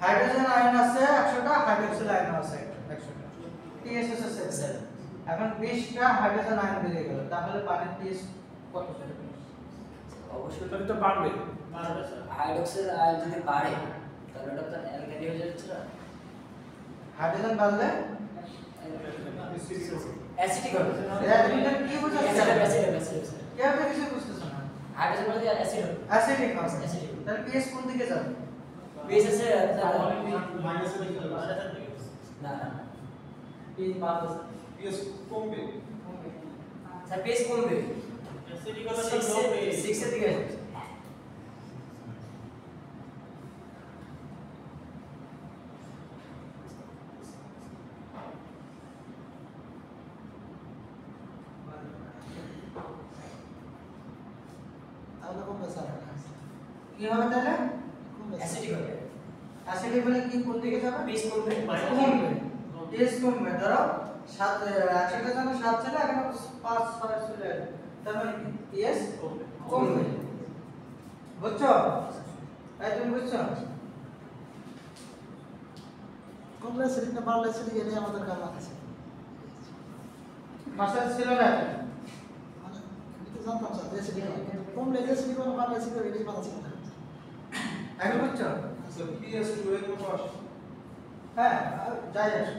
হাইড্রোজেন আয়ন আছে 100টা, হাইড্রোক্সিল আয়ন আছে 100টা, pH আছে 7। এখন 20টা হাইড্রোজেন আয়ন বেরিয়ে গেল, তাহলে পানির pH কত হবে? অবশ্যই তো পারবে হাইড্রোক্সিল আয়ন যদি বাড়ে তাহলে ওটা তো অ্যালকালি হয়ে যাচ্ছে না, হাইড্রোজেন বাড়লে অ্যাসিডিক হবে। এটা কি বোঝাচ্ছে? কেউ তো কিছু বুঝতেছো না। হাইড্রোজেন বলতে অ্যাসিড হবে। অ্যাসিডিক হবে। Acidic। তাহলে pH কোন দিকে যাবে? বেস আছে মাইনাসের দিকে যাবে। না না এই বাদ আছে পিএস কমবে। স্যার বেস কমবে 6 এর দিকে আসবে। তাহলে কমবে স্যার, কি হবে তাহলে? কমবে অ্যাসিডিক হবে। অ্যাসিডিক হলে কি কোন দিকে যাবে? বেস কমবে কমবে। pH কমবে। ধরো 7, 100টা জন্য 7 ছিল, এখন 5 6 চলে আসবে, তার মানে কি pH কমবে। বুঝছো? তাই তুমি বুঝছো? কমলে অ্যাসিডিক না বাড়লে অ্যাসিডিক, এটাই আমাদের কাজ আছে। মাসাল ছিল না? মানে আমি তো জানতাম স্যার যে অ্যাসিডিক হয়, কিন্তু কমলে অ্যাসিডিক হবে বাড়লে অ্যাসিডিক হবে, এটাই মাথা ছিল না। এখন বুঝছো? আচ্ছা পিএস 2 এর মতো আসে। হ্যাঁ, যাই আসো,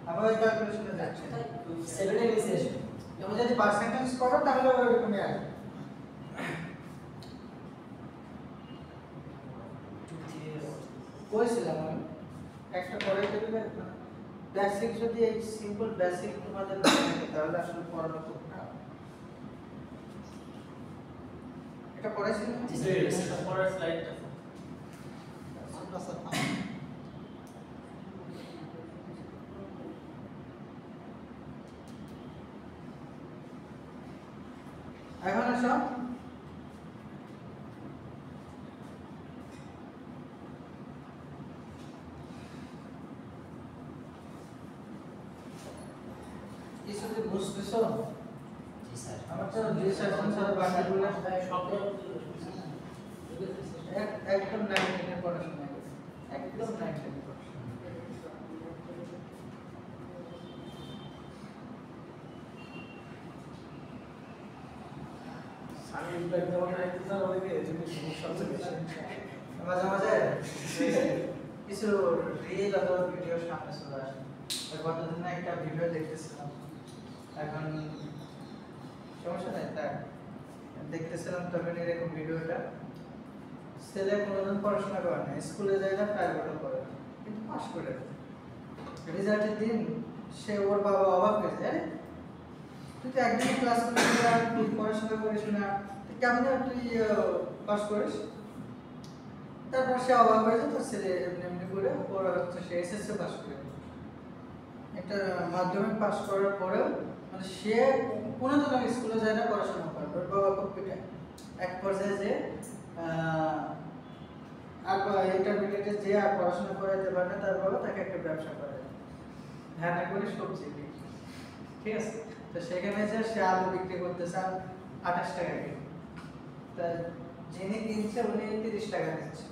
আবার ওই ক্যালকুলেশনে যাচ্ছে। 7 এর নিচে আসবে। তুমি যদি পার্সেন্টেজ করো তাহলে ওইরকমই আসবে। কইছিলাম আমি একটা করে দেবে, বেসিক যদি এই সিম্পল বেসিক তোমাদের না থাকে তাহলে আসলে পড়ানো খুব খারাপ। এটা পড়াইছিলাম? জি স্যার পরের স্লাইডটা আমরা স্যার এখন আসো, কিছু কি বুঝতেছো? জি স্যার আমার তো ডিসেকশন ছাড়া বাকিগুলো একদম 9 এর পড়াশোনা করে, একদম 9 এর পড়াশোনা। আমি একদম আইতে স্যার ওদিকে যদি সমস্যা হচ্ছে মাঝে মাঝে কিছু রিল অথবা ভিডিও সামনে চলে আসে। গতদিন একটা ভিডিও দেখতেছিলাম, এখন সমস্যা নেই, তাই দেখতেছিলাম তখন এরকম ভিডিওটা, ছেলে কোনোদিন পড়াশোনা করে না, স্কুলে যায় না, প্রাইভেটও করে না, কিন্তু পাস করে রেজাল্টের দিন সে ওর বাবা অবাক হয়ে যায়, আরে তুই তো একদিন ক্লাস করিস না, তুই পড়াশোনা করিস না, কেমন তুই পাস করিস? তারপর সে অবাক হয়ে যায়, তোর ছেলে এমনি এমনি করে ওর হচ্ছে সে এসএসসি পাস করে, একটা মাধ্যমিক পাস করার পরেও মানে সে কোনোদিন স্কুলে যায় না, পড়াশোনা করে, ওর বাবা খুব পিটায়। এক পর্যায়ে যে আর ইন্টারমিডিয়েটে যে আর পড়াশোনা করাইতে পারে না, তার বাবা তাকে একটা ব্যবসা করে, ধারণা করে সবজি বিক্রি, ঠিক আছে? তো সেখানে যে সে আলু বিক্রি করতেছে 28 টাকা কিলো, তা যিনি কিনছে উনি 30 টাকা দিচ্ছে,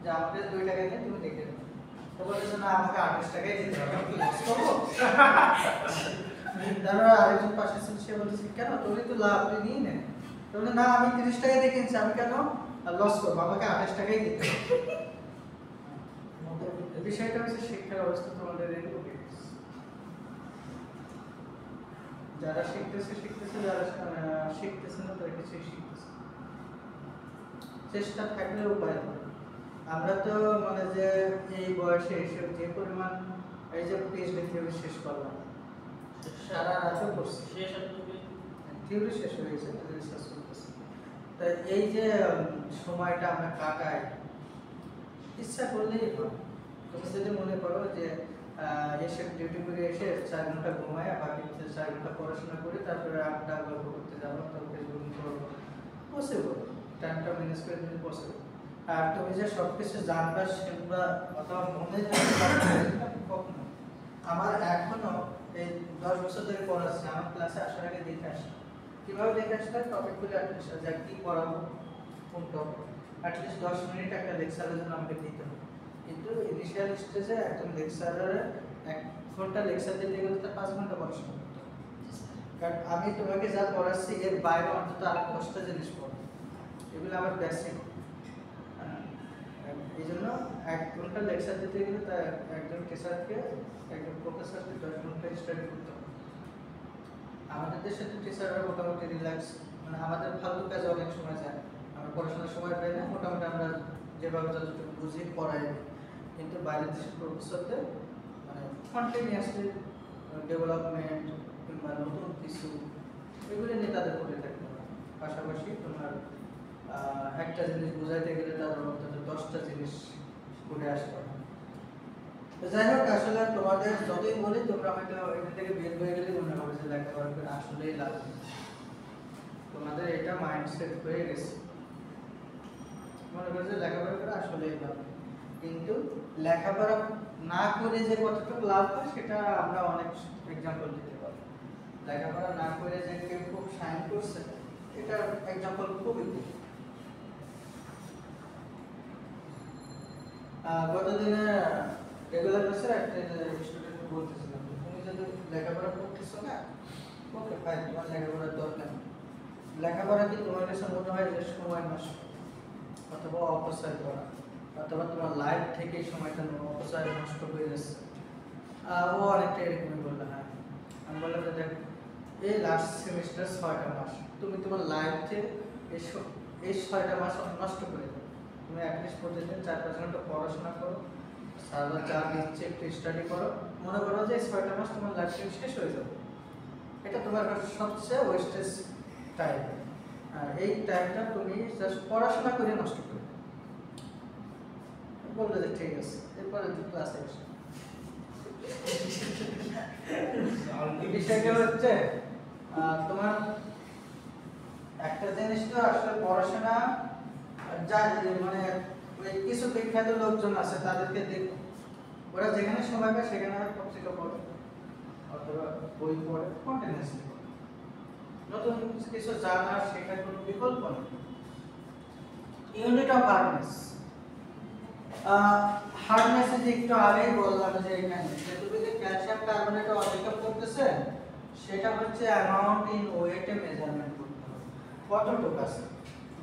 যে আমাকে 2 টাকা দিয়ে তুমি দেখে দেবে। তো বলেছে না, আমাকে 28 টাকাই দিতে হবে, আমি কি লস করবো? তারপর আরেকজন পাশে ছিল, সে বলেছে কেন, তোরই তো লাভ, তুই নিয়ে নে। তো বলে না, আমি 30 টাকা দিয়ে কিনছি, আমি কেন লস করবো, আমাকে 28 টাকাই দিতে হবে। বিষয়টা হচ্ছে শিক্ষার অবস্থা তোমাদের এরকম। যারা শিখতেছে, যারা শিখতেছে না তারা কিছুই শিখতেছে। চেষ্টা থাকলে উপায় নেই। আমরা তো মানে যে এই বয়সে এসে যে পরিমাণ এই যে পিএইচডি থিওরি শেষ করলাম, সারা রাতও করছি, থিওরি শেষ হয়ে গেছে, রিসার্চ করতেছি। তাই এই যে সময়টা আমরা কাটাই, ইচ্ছা করলেই হয়। তুমি যদি মনে করো যে এসে ডিউটি করে এসে 4 ঘন্টা ঘুমায়, বাকি 4 ঘন্টা পড়াশোনা করে তারপরে আড্ডা গল্প করতে যাবো, তারপর ফেসবুক করবো, পসিবল, টাইমটা ম্যানেজ করে দিতে পসিবল। আর তুমি যে সব কিছু জানবা শিখবা অথবা মনে কখনো, আমার এখনো এই 10 বছর ধরে পড়াচ্ছি, আমার ক্লাসে আসার আগে দেখে আসি, কিভাবে দেখে আসলে টপিকগুলো অ্যাটলিস্ট যা কি পড়াবো, কোন টপিক, অ্যাটলিস্ট 10 মিনিট একটা লেকচারের জন্য আমাকে দিতে হবে। কিন্তু ইনিশিয়াল স্টেজে একদম লেকচারের 1 ঘন্টা লেকচার দিতে গেলে তার 5 ঘন্টা পড়াশোনা করতে হবে। কারণ আমি তোমাকে যা পড়াচ্ছি এর বাইরে অন্তত আর 10টা জিনিস পড়ো, এগুলো আমার বেসিক। এই জন্য 1 ঘন্টা লেকচার দিতে গেলে তার একজন টিচারকে, একজন প্রফেসরকে 10 ঘন্টা স্টাডি করতে হবে। আমাদের দেশে তো টিচাররা মোটামুটি রিল্যাক্স, মানে আমাদের ফালতু কাজে অনেক সময় যায়, আমরা পড়াশোনার সময় পাই না, মোটামুটি আমরা যেভাবে যতটুকু বুঝি পড়াই। কিন্তু বাইরের দেশের প্রফেসরদের মানে কন্টিনিউয়াসলি ডেভেলপমেন্ট কিংবা নতুন কিছু এগুলো নিয়ে তাদের করে থাকতে হবে। পাশাপাশি তোমার একটা জিনিস বোঝাইতে গেলে তাদের অন্তত 10টা জিনিস করে আসতে হবে। তো যাই হোক, আসলে তোমাদের যতই বলি তোমরা হয়তো এখান থেকে বের হয়ে গেলে মনে হবে যে লেখাপড়া করে আসলেই লাভ নেই। তোমাদের এটা মাইন্ডসেট হয়ে গেছে, মনে করো যে লেখাপড়া করে আসলেই লাভ নেই। কিন্তু লেখাপড়া না করে যে কতটুকু লাভ হয় সেটা আমরা অনেক এক্সাম্পল দিতে পারি। লেখাপড়া না করে যে কেউ খুব শাইন করছে, এটা এক্সাম্পল খুবই কম। গতদিনে রেগুলার ক্লাসে একটা স্টুডেন্ট বলতেছিলাম, তুমি যদি লেখাপড়া করতেছো না, ওকে ফাইন, তোমার লেখাপড়ার দরকার নেই। লেখাপড়া কি তোমার কাছে মনে হয় যে সময় নষ্ট অথবা অপচয় করা, অথবা তোমার লাইফ থেকে সময়টা অপচয় নষ্ট হয়ে যাচ্ছে? ও অনেকটা এরকমই বললো। হ্যাঁ, আমি বললাম যে দেখ, এই লাস্ট সেমিস্টার 6টা মাস তুমি তোমার লাইফে এই 6টা মাস নষ্ট করে দাও। তুমি অ্যাটলিস্ট প্রতিদিন 4-5 ঘন্টা পড়াশোনা করো, সারা যা দিচ্ছে একটু স্টাডি করো, মনে করো যে 6টা মাস তোমার লাইফ শেষ হয়ে যাবে। এটা তোমার কাছে সবচেয়ে ওয়েস্টেজ টাইম। আর এই টাইমটা তুমি জাস্ট পড়াশোনা করে নষ্ট করে বললে যে ঠিক আছে, এরপরে ক্লাসে এসে বিষয়টা হচ্ছে তোমার একটা জিনিস তো আসলে পড়াশোনা যা মানে কিছু বিখ্যাত লোকজন আছে তাদেরকে দেখো, ওরা যেখানে সময় পায় সেখানে পত্রিকা পড়ে অথবা বই পড়ে, কন্টিনিউয়াসলি পড়ে, নতুন কিছু জানার শেখার কোনো বিকল্প নেই। ইউনিট অফ হার্ডনেস, হার্ডনেস যে একটু আগেই বললাম যে এখানে যে তুমি যে ক্যালসিয়াম কার্বনেট অপেক্ষা করতেছে সেটা হচ্ছে অ্যামাউন্ট ইন ওয়েটে মেজারমেন্ট করতে হবে, কতটুকু আছে।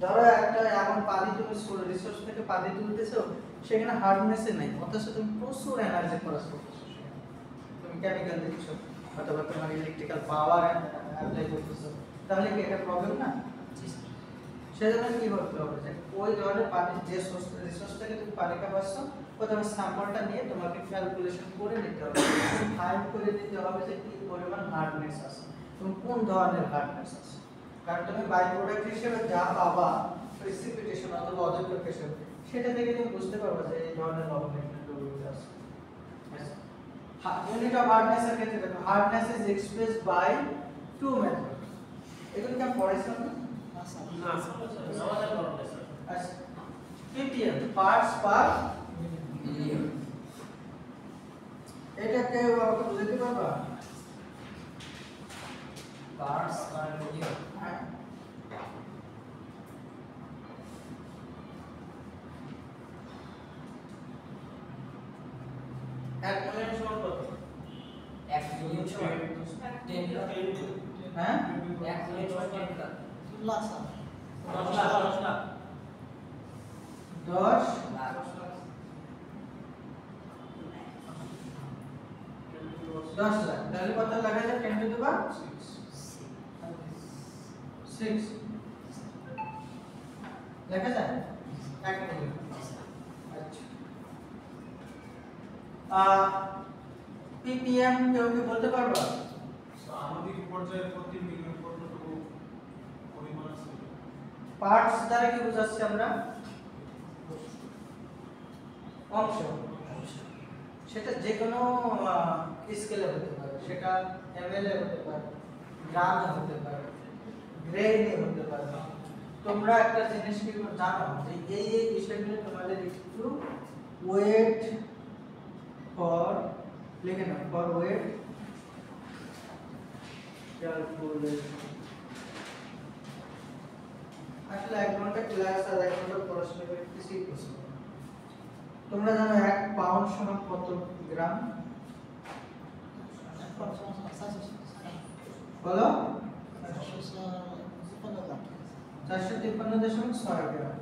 ধরো একটা এমন পানি তুমি রিসোর্স থেকে পানি তুলতেছো, সেখানে হার্ডনেসে নেই, অথচ তুমি প্রচুর এনার্জি খরচ করতেছো, তুমি কেমিক্যাল দিচ্ছ অথবা তোমার ইলেকট্রিক্যাল পাওয়ার অ্যাপ্লাই করতেছো, তাহলে কি এটা প্রবলেম না? সেজন্য কি করতে হবে যে ওই ধরনের পানি যে রিসোর্স থেকে তুমি পানিটা পাচ্ছ প্রথমে স্যাম্পলটা নিয়ে তোমাকে ক্যালকুলেশন করে নিতে হবে, ফাইন্ড করে নিতে হবে যে কি পরিমাণ হার্ডনেস আছে এবং কোন ধরনের হার্ডনেস আছে। কারণ তুমি বাই প্রোডাক্ট হিসেবে যা পাবা প্রেসিপিটেশন অথবা অধঃক্ষেপণ, সেটা থেকে তুমি বুঝতে পারবে যে এই ধরনের লবণের ডুবিয়ে আছে। ইউনিট অফ হার্ডনেস এর ক্ষেত্রে দেখো, hardness is expressed by two method. এগুলো কি আমি পড়াইছিলাম না? আচ্ছা, ppm পার্টস পার মিলিয়ন। এটা কেউ আমাকে বুঝাতে পারবা? Parts per million. হ্যাঁ, এক মিলিয়ন সমান কত? 1 মিলিয়ন সমান 10 লাখ। হ্যাঁ, 1 মিলিয়ন সমান 10 লাখ। লাখ স্যার 10 লাখ। লাখ। 10 লাখ তাহলে কত লেখা যায়? 10 টু দি পাওয়ার 6 লেখা যায় 1 মিলিয়ন। আচ্ছা, ppm কেউ কি বলতে পারবা? আণবিক পর্যায়ে প্রতি মিলিয়ন কতটুকু পরিমাণ আছে? পার্টস দ্বারা কি বোঝাচ্ছি আমরা? অংশ। সেটা যে কোনো স্কেলে হতে পারে, সেটা ml এ হতে পারে, গ্রামে হতে পারে, গ্রেইনে হতে পারে। তোমরা একটা জিনিস কি জানো যে এই বিষয়গুলো তোমাদের একটু ওয়েট ফর লিখে নাও, ফর ওয়েট ক্যালকুলেশন। আসলে 1 ঘন্টা ক্লাস আর 1 ঘন্টা পড়াশোনা করে কিছুই বুঝবে না। তোমরা জানো 1 পাউন্ড সমান কত গ্রাম? বলো, 453.6 গ্রাম।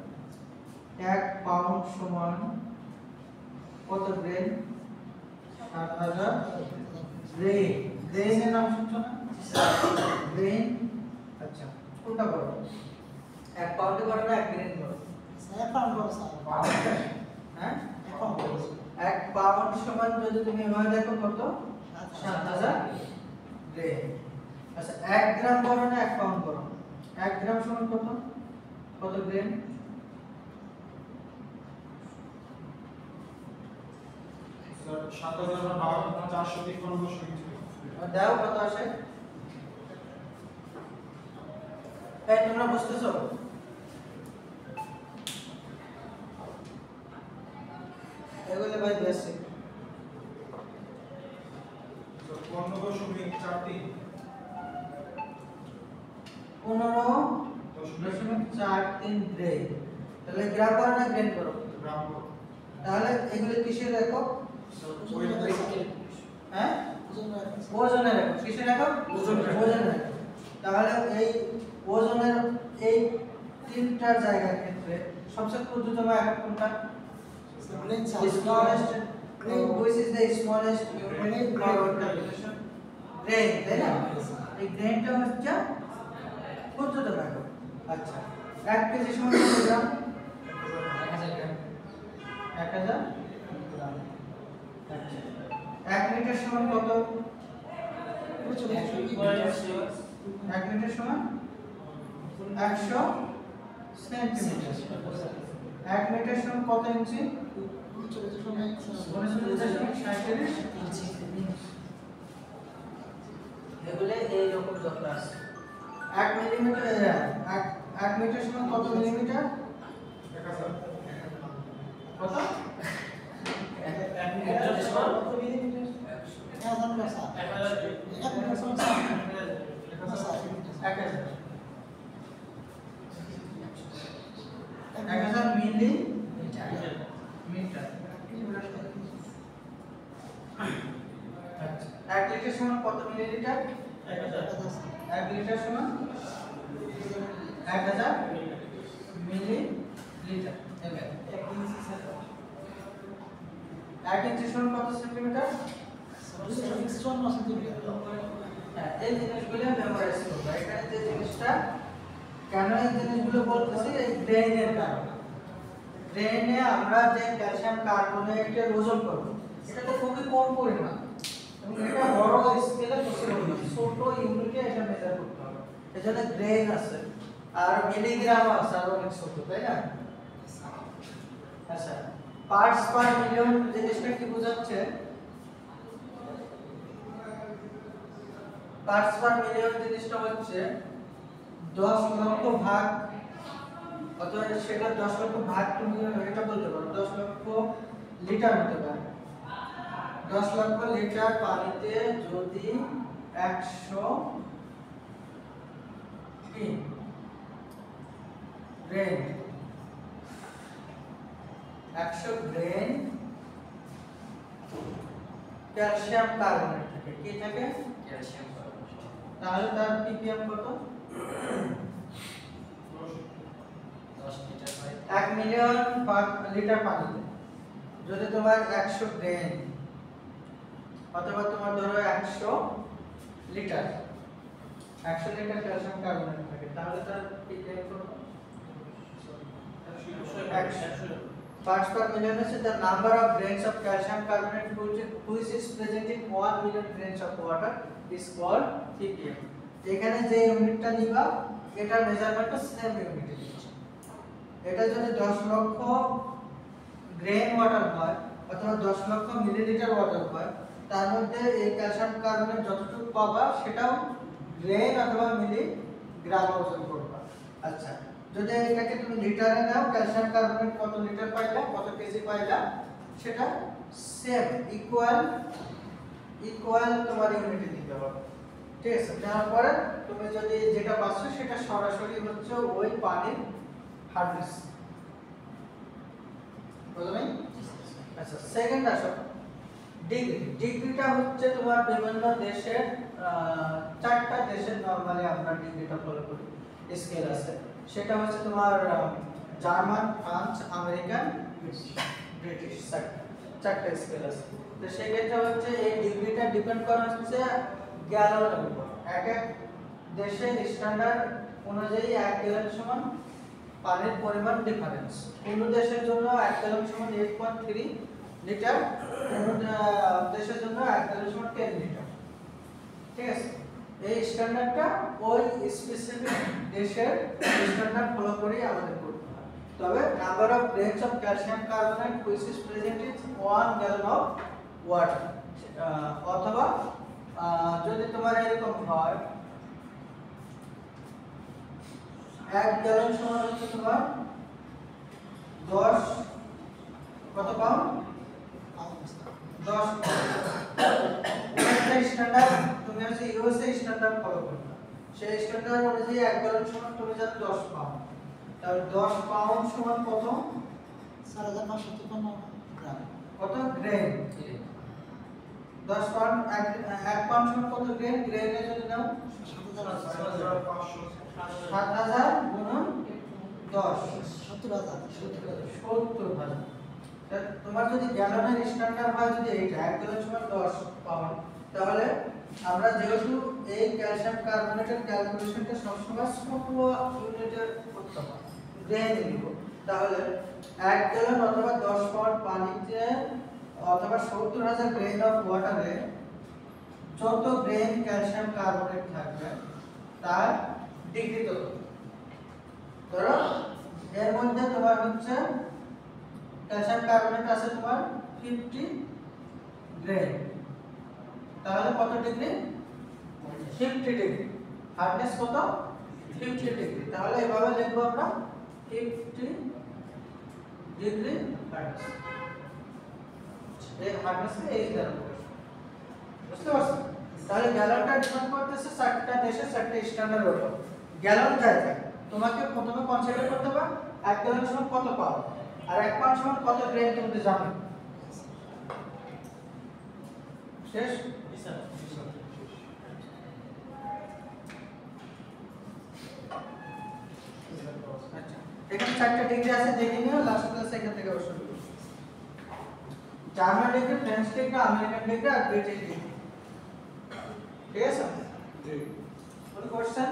1 পাউন্ড সমান কত গ্রেন? 7000 গ্রেন। গ্রেনের নাম শুনছো না? গ্রেন। আচ্ছা, কোনটা বলো? 1 পাউন্ডে করো না 1 গ্রেন করো? হ্যাঁ, 1 পাউন্ড সমান যদি তুমি এভাবে দেখো কত? 7000 গ্রেন। আচ্ছা, 1 গ্রাম করো না 1 পাউন্ড করো? 1 গ্রাম সমান কত? কত গ্রেন? স্যার 7453 দাও কত আসে? এই তোমরা বুঝতেছো? এগুলো ভাই বেসিক। 15.43 15.43 গ্রেন। তাহলে গ্রাম করো না গ্রেন করো? গ্রাম। তাহলে এগুলো কিসের একক? হ্যাঁ, ওজনের ওজনের একক। কিসের একক? ওজনের একক। তাহলে এই ওজনের এই তিনটার জায়গার ক্ষেত্রে সবচেয়ে ক্ষুদ্রতম একক কোনটা? Smallest. Which is the smallest unit for calculation? Grain, তাই না? এই গ্রেনটা হচ্ছে ক্ষুদ্রতম একক। আচ্ছা, 1 কেজি সমান কত গ্রাম? 1000 গ্রাম। 1000 গ্রাম। আচ্ছা, 1 লিটার সমান কত? 1 লিটার সমান 100 সেন্টিমিটার। 1 লিটার সমান কত ইঞ্চি? 39.37 ইঞ্চি। এগুলো এইরকম যত আছে। 1 মিলিমিটার 1 মিটার সমান কত মিলিমিটার? 1000 কত? 1 মিটার সমান কত মিলিমিটার? 1000 মিলি মিটার। আচ্ছা, 1 লিটার সমান কত মিলিলিটার? 1 লিটার সমান 1000 মিলিলিটার। এমএল। 1 ইঞ্চি সমান কত সেন্টিমিটার? হ্যাঁ, এই জিনিসগুলো মেমোরাইজ করবে। এখানে যে জিনিসটা কেন এই জিনিসগুলো বলতেছি, এই ব্রেইনের কারণে। গ্রেনে আমরা যে ক্যালসিয়াম কার্বনেটের ওজন করব এটা তো খুবই কম পরিমাণ এবং এটা বড় স্কেলে পসিবল না, ছোট ইউনিটে এটা মেজার করতে হবে। এজন্য গ্রেন আছে আর মিলিগ্রাম আছে আর অনেক ছোট, তাই না? আচ্ছা, পার্টস পার মিলিয়ন জিনিসটা কি বোঝাচ্ছে? পার্টস পার মিলিয়ন জিনিসটা হচ্ছে 10 লক্ষ ভাগ, অথবা সেটা 10 লক্ষ ভাগ তুমি এটা বলতে পারো 10 লক্ষ লিটার হতে পারে। 10 লক্ষ লিটার পানিতে যদি 100 গ্রেন 100 গ্রেন ক্যালসিয়াম কার্বনেট থাকে, কি থাকে? ক্যালসিয়াম তাহলে তার ppm কত? 10 লিটার হয় 1 মিলিয়ন লিটার পানিতে যদি তোমার 100 গ্রেন অথবা তোমার ধরো 100 লিটার ক্যালসিয়াম কার্বনেট থাকে, তাহলে তার ppm কত? 100 parts per million is the number of grains of calcium carbonate which is present in 1 million grains of water is called ppm. এখানে যে ইউনিটটা নিবা এটা মেজারমেন্টটা সেম ইউনিটে নিচ্ছে। এটা যদি 10 লক্ষ গ্রেন ওয়াটার হয় অথবা 10 লক্ষ মিলিলিটার ওয়াটার হয়, তার মধ্যে এই ক্যালসিয়াম কার্বনেট যতটুকু পাবা সেটাও গ্রেন অথবা মিলিগ্রাম ওজন করবা। আচ্ছা, যদি এটাকে তুমি লিটারে নাও, ক্যালসিয়াম কার্বনেট কত লিটার পাইলা, কত কেজি পাইলা, সেটা সেম ইকুয়াল তোমার ইউনিটে দিতে হবে। ঠিক আছে, নেওয়ার পরে তুমি যদি যেটা পাচ্ছ সেটা সরাসরি হচ্ছে ওই পানির হার্ডনেস, বুঝলে? আচ্ছা, সেকেন্ড আসো ডিগ্রিটা হচ্ছে তোমার বিভিন্ন দেশের 4টা দেশের নরমালি আমরা ডিগ্রিটা ফলো করি, স্কেল আছে। সেটা হচ্ছে তোমার জার্মান, ফ্রান্স, আমেরিকান, ব্রিটিশ, 4টা স্কেল আছে। তো সেই ক্ষেত্রে হচ্ছে এই ডিগ্রিটা ডিপেন্ড করে হচ্ছে গ্যালনের উপর। এক এক দেশের স্ট্যান্ডার্ড অনুযায়ী 1 গ্যালন সমান পানির পরিমাণ ডিফারেন্স। কোন দেশের জন্য 1 গ্যালন সমান 8.3 লিটার, কোন দেশের জন্য 1 গ্যালন সমান 10 লিটার। ঠিক আছে, এই স্ট্যান্ডার্ডটা ওই স্পেসিফিক দেশের স্ট্যান্ডার্ড ফলো করে আমাদের করতে হয়। তবে number of grains of calcium carbonate which is present in 1 gallon of water, অথবা যদি তোমার এরকম হয় 1 গ্যালন সমান হচ্ছে তোমার 10 কত পাউন্ড? 10 স্ট্যান্ডার্ড তুমি হচ্ছে ইউএসএ স্ট্যান্ডার্ড ফলো করবে, সেই স্ট্যান্ডার্ড অনুযায়ী 1 গ্যালন সমান তুমি জানো 10 পাউন্ড। তাহলে 10 পাউন্ড সমান কত? 4553 গ্রাম। কত গ্রেন? 10 পাউন্ড 1 পাউন্ড সমান কত গ্রেন? গ্রেনে যদি নাও 7000 গুণন 10 70000। তোমার যদি গ্যালনের স্ট্যান্ডার্ড হয় যদি এইটা 1 গ্যালন সমান 10 পাউন্ড, তাহলে আমরা যেহেতু এই ক্যালসিয়াম কার্বনেটের ক্যালকুলেশনটা সবসময় ছোট ইউনিটের করতে হয়, গ্রেন নিব, তাহলে 1 গ্যালন অথবা 10 পাউন্ড পানিতে অথবা 70000 গ্রেন অফ ওয়াটারে যত গ্রেন ক্যালসিয়াম কার্বনেট থাকবে তার ডিগ্রি কত? ধরো এর মধ্যে তোমার হচ্ছে ক্যালসিয়াম কার্বনেট আছে তোমার 50 গ্রেন, তাহলে কত ডিগ্রি? 50 ডিগ্রি। হার্ডনেস কত? 50 ডিগ্রি। তাহলে এভাবে লিখবো আমরা 50 ডিগ্রি হার্ডনেস। এই হার্ডনেসকে এই দ্বারা বুঝতে পারছো? তাহলে গ্যালনটা ডিপেন্ড করতেছে 4টা দেশের 4টা স্ট্যান্ডার্ড হলো। গ্যালন যায় থাকে, তোমাকে প্রথমে কনসিডার করতে হবে 1 গ্যালন সমান কত পাউন্ড আর 1 পাউন্ড সমান কত গ্রেন তুমি জানো। শেষ? আচ্ছা, এখানে 4টা ডিগ্রি আছে, দেখে নিও, লাস্ট ক্লাসে এখান থেকে শুরু করব। German degree, French degree, American degree আর ব্রিটিশ ডিগ্রি। ঠিক আছে? জি। কোন কোশ্চেন?